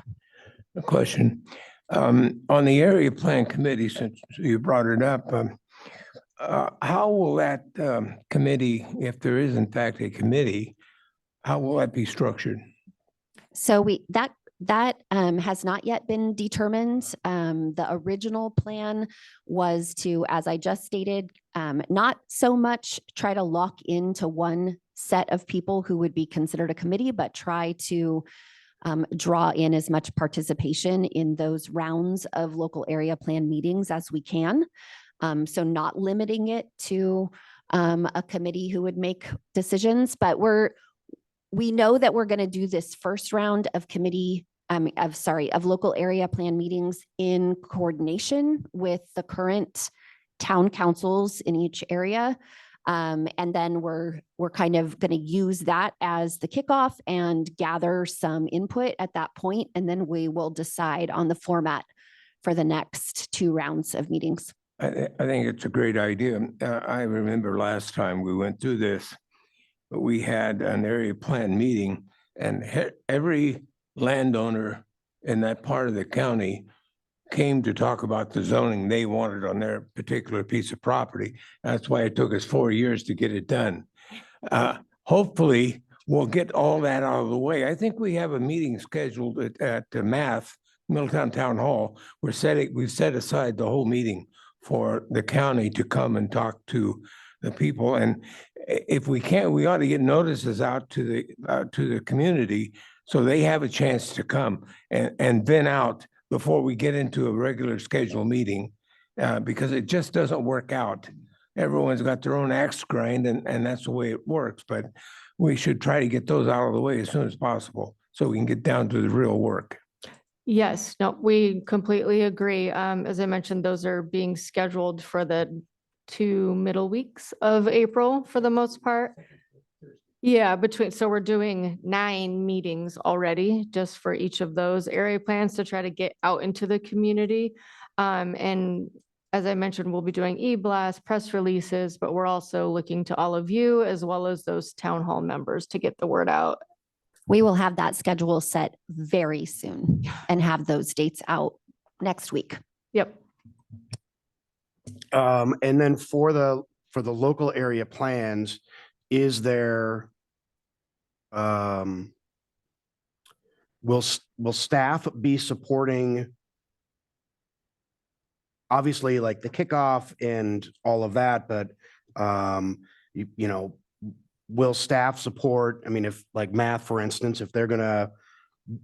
A question. On the area plan committee, since you brought it up, how will that committee, if there is in fact a committee, how will that be structured? So that has not yet been determined. The original plan was to, as I just stated, not so much try to lock into one set of people who would be considered a committee, but try to draw in as much participation in those rounds of local area plan meetings as we can. So not limiting it to a committee who would make decisions, but we know that we're going to do this first round of of local area plan meetings in coordination with the current town councils in each area. And then we're kind of going to use that as the kickoff and gather some input at that point. And then we will decide on the format for the next 2 rounds of meetings. I think it's a great idea. I remember last time we went through this, we had an area plan meeting, and every landowner in that part of the county came to talk about the zoning they wanted on their particular piece of property. That's why it took us 4 years to get it done. Hopefully, we'll get all that out of the way. I think we have a meeting scheduled at Middletown Town Hall. We've set aside the whole meeting for the county to come and talk to the people. And if we can't, we ought to get notices out to the community so they have a chance to come and vent out before we get into a regular scheduled meeting because it just doesn't work out. Everyone's got their own axe to grind and that's the way it works, but we should try to get those out of the way as soon as possible so we can get down to the real work. Yes, no, we completely agree. As I mentioned, those are being scheduled for the 2 middle weeks of April for the most part. Yeah, so we're doing 9 meetings already just for each of those area plans to try to get out into the community. And as I mentioned, we'll be doing e-blast, press releases, but we're also looking to all of you as well as those town hall members to get the word out. We will have that schedule set very soon and have those dates out next week. Yep. And then for the local area plans, is there, will staff be supporting obviously like the kickoff and all of that, but you know, will staff support, I mean, if like math, for instance, if they're gonna,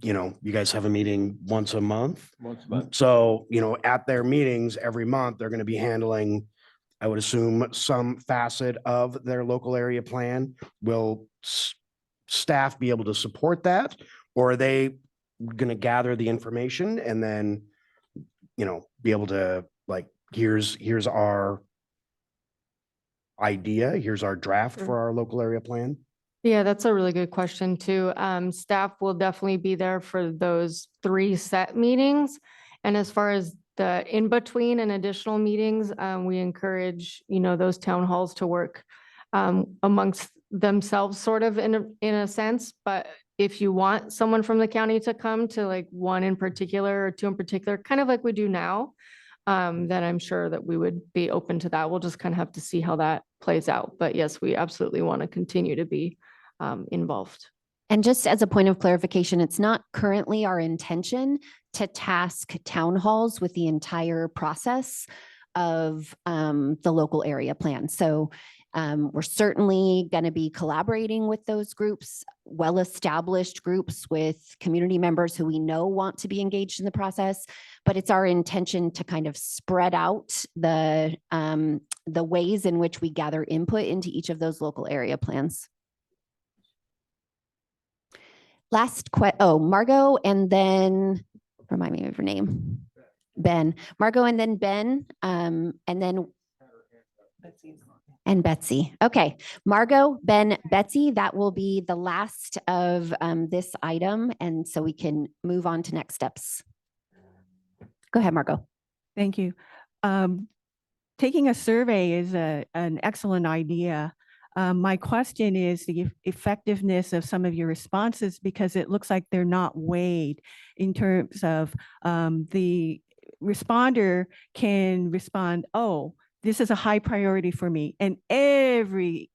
you know, you guys have a meeting once a month. Once a month. So, you know, at their meetings every month, they're gonna be handling, I would assume, some facet of their local area plan. Will staff be able to support that? Or are they gonna gather the information and then, you know, be able to like, here's our idea, here's our draft for our local area plan? Yeah, that's a really good question too. Staff will definitely be there for those 3 set meetings. And as far as the in-between and additional meetings, we encourage, you know, those town halls to work amongst themselves sort of in a sense. But if you want someone from the county to come to like 1 in particular or 2 in particular, kind of like we do now, then I'm sure that we would be open to that. We'll just kind of have to see how that plays out. But yes, we absolutely want to continue to be involved. And just as a point of clarification, it's not currently our intention to task town halls with the entire process of the local area plan. So we're certainly going to be collaborating with those groups, well-established groups with community members who we know want to be engaged in the process. But it's our intention to kind of spread out the ways in which we gather input into each of those local area plans. Margot, and then remind me of your name. Ben. Margot, and then Ben, and then and Betsy. Okay, Margot, Ben, Betsy, that will be the last of this item. And so we can move on to next steps. Go ahead, Margot. Thank you. Taking a survey is an excellent idea. My question is the effectiveness of some of your responses, because it looks like they're not weighed in terms of the responder can respond, oh, this is a high priority for me. And every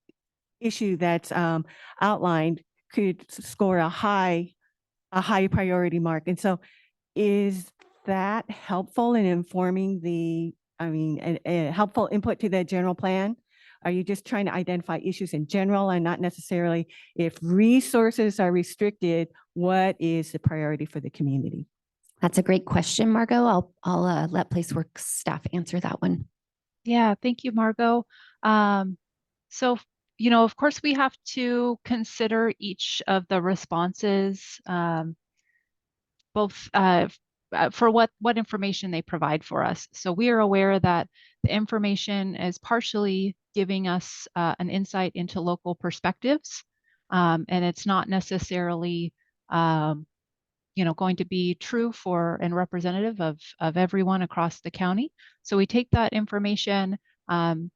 issue that's outlined could score a high priority mark. And so is that helpful in informing a helpful input to the general plan? Are you just trying to identify issues in general and not necessarily if resources are restricted, what is the priority for the community? That's a great question, Margot. I'll let PlaceWorks staff answer that one. Yeah, thank you, Margot. So, you know, of course, we have to consider each of the responses, both for what information they provide for us. So we are aware that the information is partially giving us an insight into local perspectives, and it's not necessarily you know, going to be true for and representative of everyone across the county. So we take that information and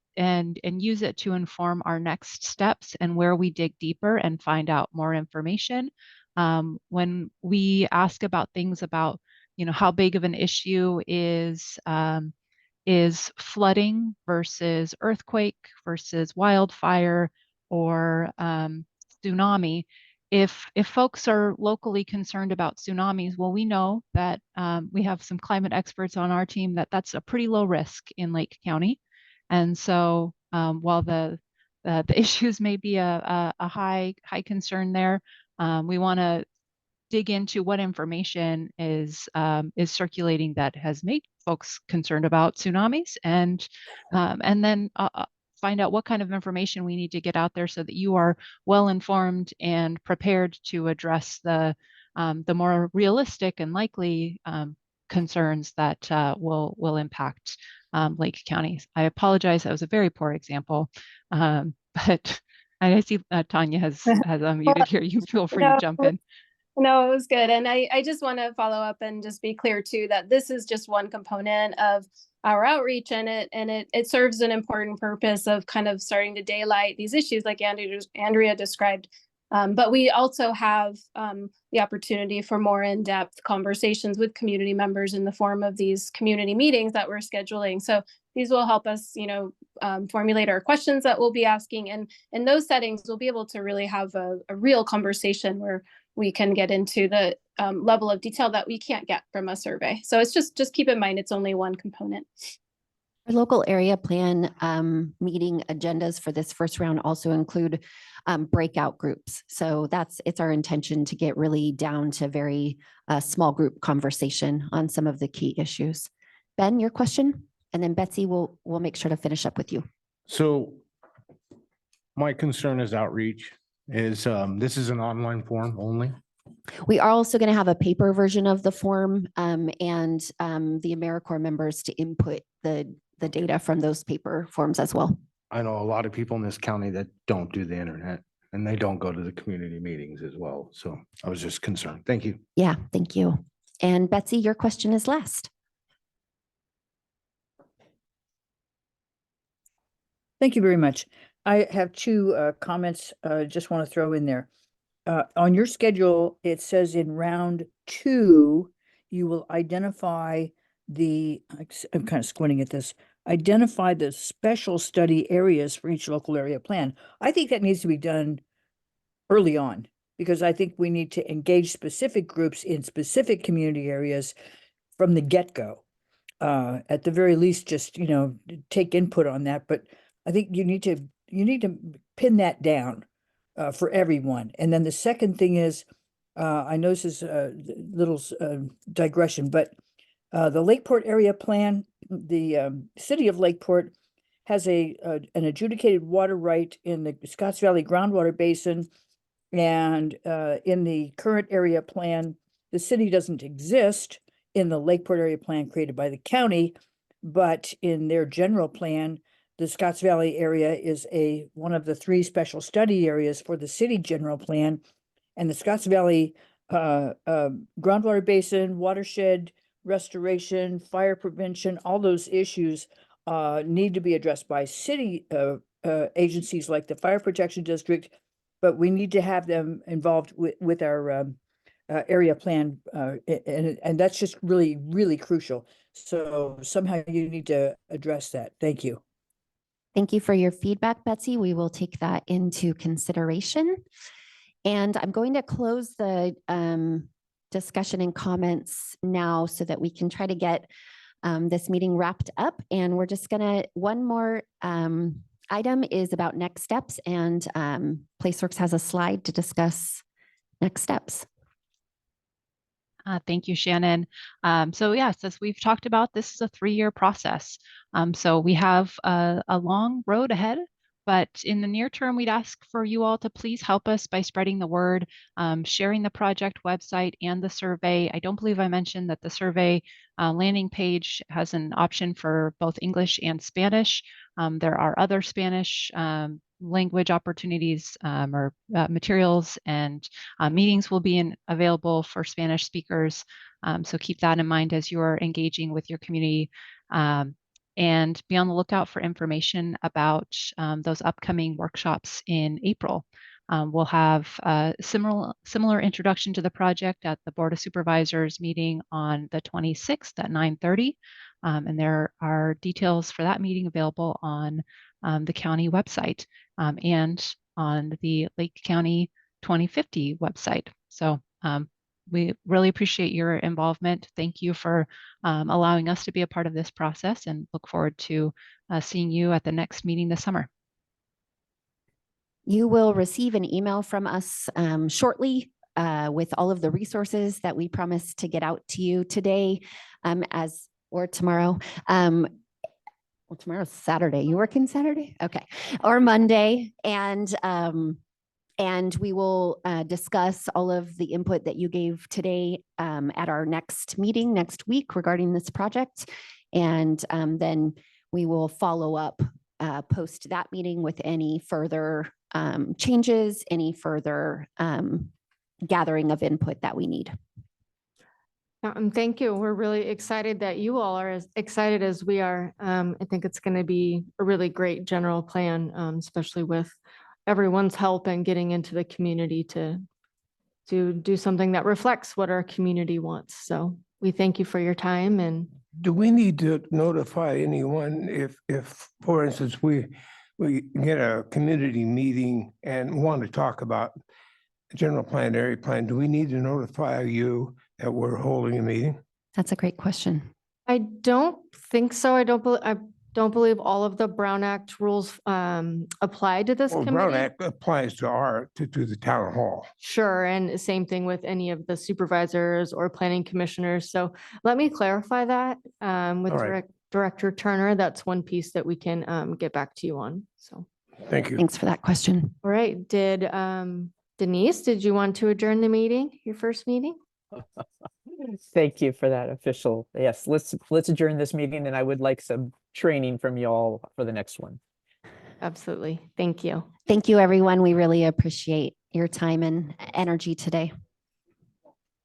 use it to inform our next steps and where we dig deeper and find out more information. When we ask about things about, you know, how big of an issue is flooding versus earthquake versus wildfire or tsunami. If folks are locally concerned about tsunamis, well, we know that we have some climate experts on our team that's a pretty low risk in Lake County. And so while the issues may be a high concern there, we want to dig into what information is circulating that has made folks concerned about tsunamis, and then find out what kind of information we need to get out there so that you are well informed and prepared to address the more realistic and likely concerns that will impact Lake County. I apologize, that was a very poor example, but I see Tanya has unmuted here. You feel free to jump in. No, it was good. And I just want to follow up and just be clear too, that this is just one component of our outreach, and it serves an important purpose of kind of starting to daylight these issues like Andrea described. But we also have the opportunity for more in-depth conversations with community members in the form of these community meetings that we're scheduling. So these will help us, formulate our questions that we'll be asking. And in those settings, we'll be able to really have a real conversation where we can get into the level of detail that we can't get from a survey. So it's just keep in mind, it's only one component. Our local area plan meeting agendas for this first round also include breakout groups. So it's our intention to get really down to very small group conversation on some of the key issues. Ben, your question, and then Betsy we'll make sure to finish up with you. So my concern is outreach. Is this is an online form only? We are also going to have a paper version of the form and the AmeriCorps members to input the data from those paper forms as well. I know a lot of people in this county that don't do the internet and they don't go to the community meetings as well. So I was just concerned. Thank you. Yeah, thank you. And Betsy, your question is last. Thank you very much. I have two comments just want to throw in there. On your schedule, it says in round 2, you will identify I'm kind of squinting at this, identify the special study areas for each local area plan. I think that needs to be done early on, because I think we need to engage specific groups in specific community areas from the get-go. At the very least, just, take input on that. But I think you need to pin that down for everyone. And then the second thing is, I know this is a little digression, but the Lakeport area plan, the city of Lakeport has an adjudicated water right in the Scotts Valley groundwater basin. And in the current area plan, the city doesn't exist in the Lakeport area plan created by the county, but in their general plan, the Scotts Valley area is one of the 3 special study areas for the city general plan. And the Scotts Valley groundwater basin, watershed restoration, fire prevention, all those issues need to be addressed by city agencies like the Fire Protection District, but we need to have them involved with our area plan, and that's just really, really crucial. So somehow you need to address that. Thank you. Thank you for your feedback, Betsy. We will take that into consideration. And I'm going to close the discussion and comments now so that we can try to get this meeting wrapped up. And we're just one more item is about next steps, and PlaceWorks has a slide to discuss next steps. Thank you, Shannon. So yes, as we've talked about, this is a 3-year process. So we have a long road ahead, but in the near term, we'd ask for you all to please help us by spreading the word, sharing the project website and the survey. I don't believe I mentioned that the survey landing page has an option for both English and Spanish. There are other Spanish language opportunities or materials, and meetings will be available for Spanish speakers. So keep that in mind as you're engaging with your community, and be on the lookout for information about those upcoming workshops in April. We'll have a similar introduction to the project at the Board of Supervisors meeting on the 26th at 9:30. And there are details for that meeting available on the county website and on the Lake County 2050 website. So we really appreciate your involvement. Thank you for allowing us to be a part of this process, and look forward to seeing you at the next meeting this summer. You will receive an email from us shortly with all of the resources that we promised to get out to you today or tomorrow. Well, tomorrow's Saturday. You working Saturday? Okay. Or Monday. And we will discuss all of the input that you gave today at our next meeting next week regarding this project. And then we will follow up post that meeting with any further changes, any further gathering of input that we need. Thank you. We're really excited that you all are as excited as we are. I think it's going to be a really great general plan, especially with everyone's help and getting into the community to do something that reflects what our community wants. So we thank you for your time. And do we need to notify anyone if, for instance, we get a community meeting and want to talk about general plan, area plan? Do we need to notify you that we're holding a meeting? That's a great question. I don't think so. I don't believe all of the Brown Act rules apply to this Well, committee. Brown Act applies to the town hall. Sure, and same thing with any of the supervisors or planning commissioners. So let me clarify that with All right. Director Turner. That's one piece that we can get back to you on. So Thank you. Thanks for that question. all right, Denise, did you want to adjourn the meeting, your first meeting? Thank you for that official. Yes, let's adjourn this meeting, and I would like some training from you all for the next one. Absolutely. Thank you. Thank you, everyone. We really appreciate your time and energy today.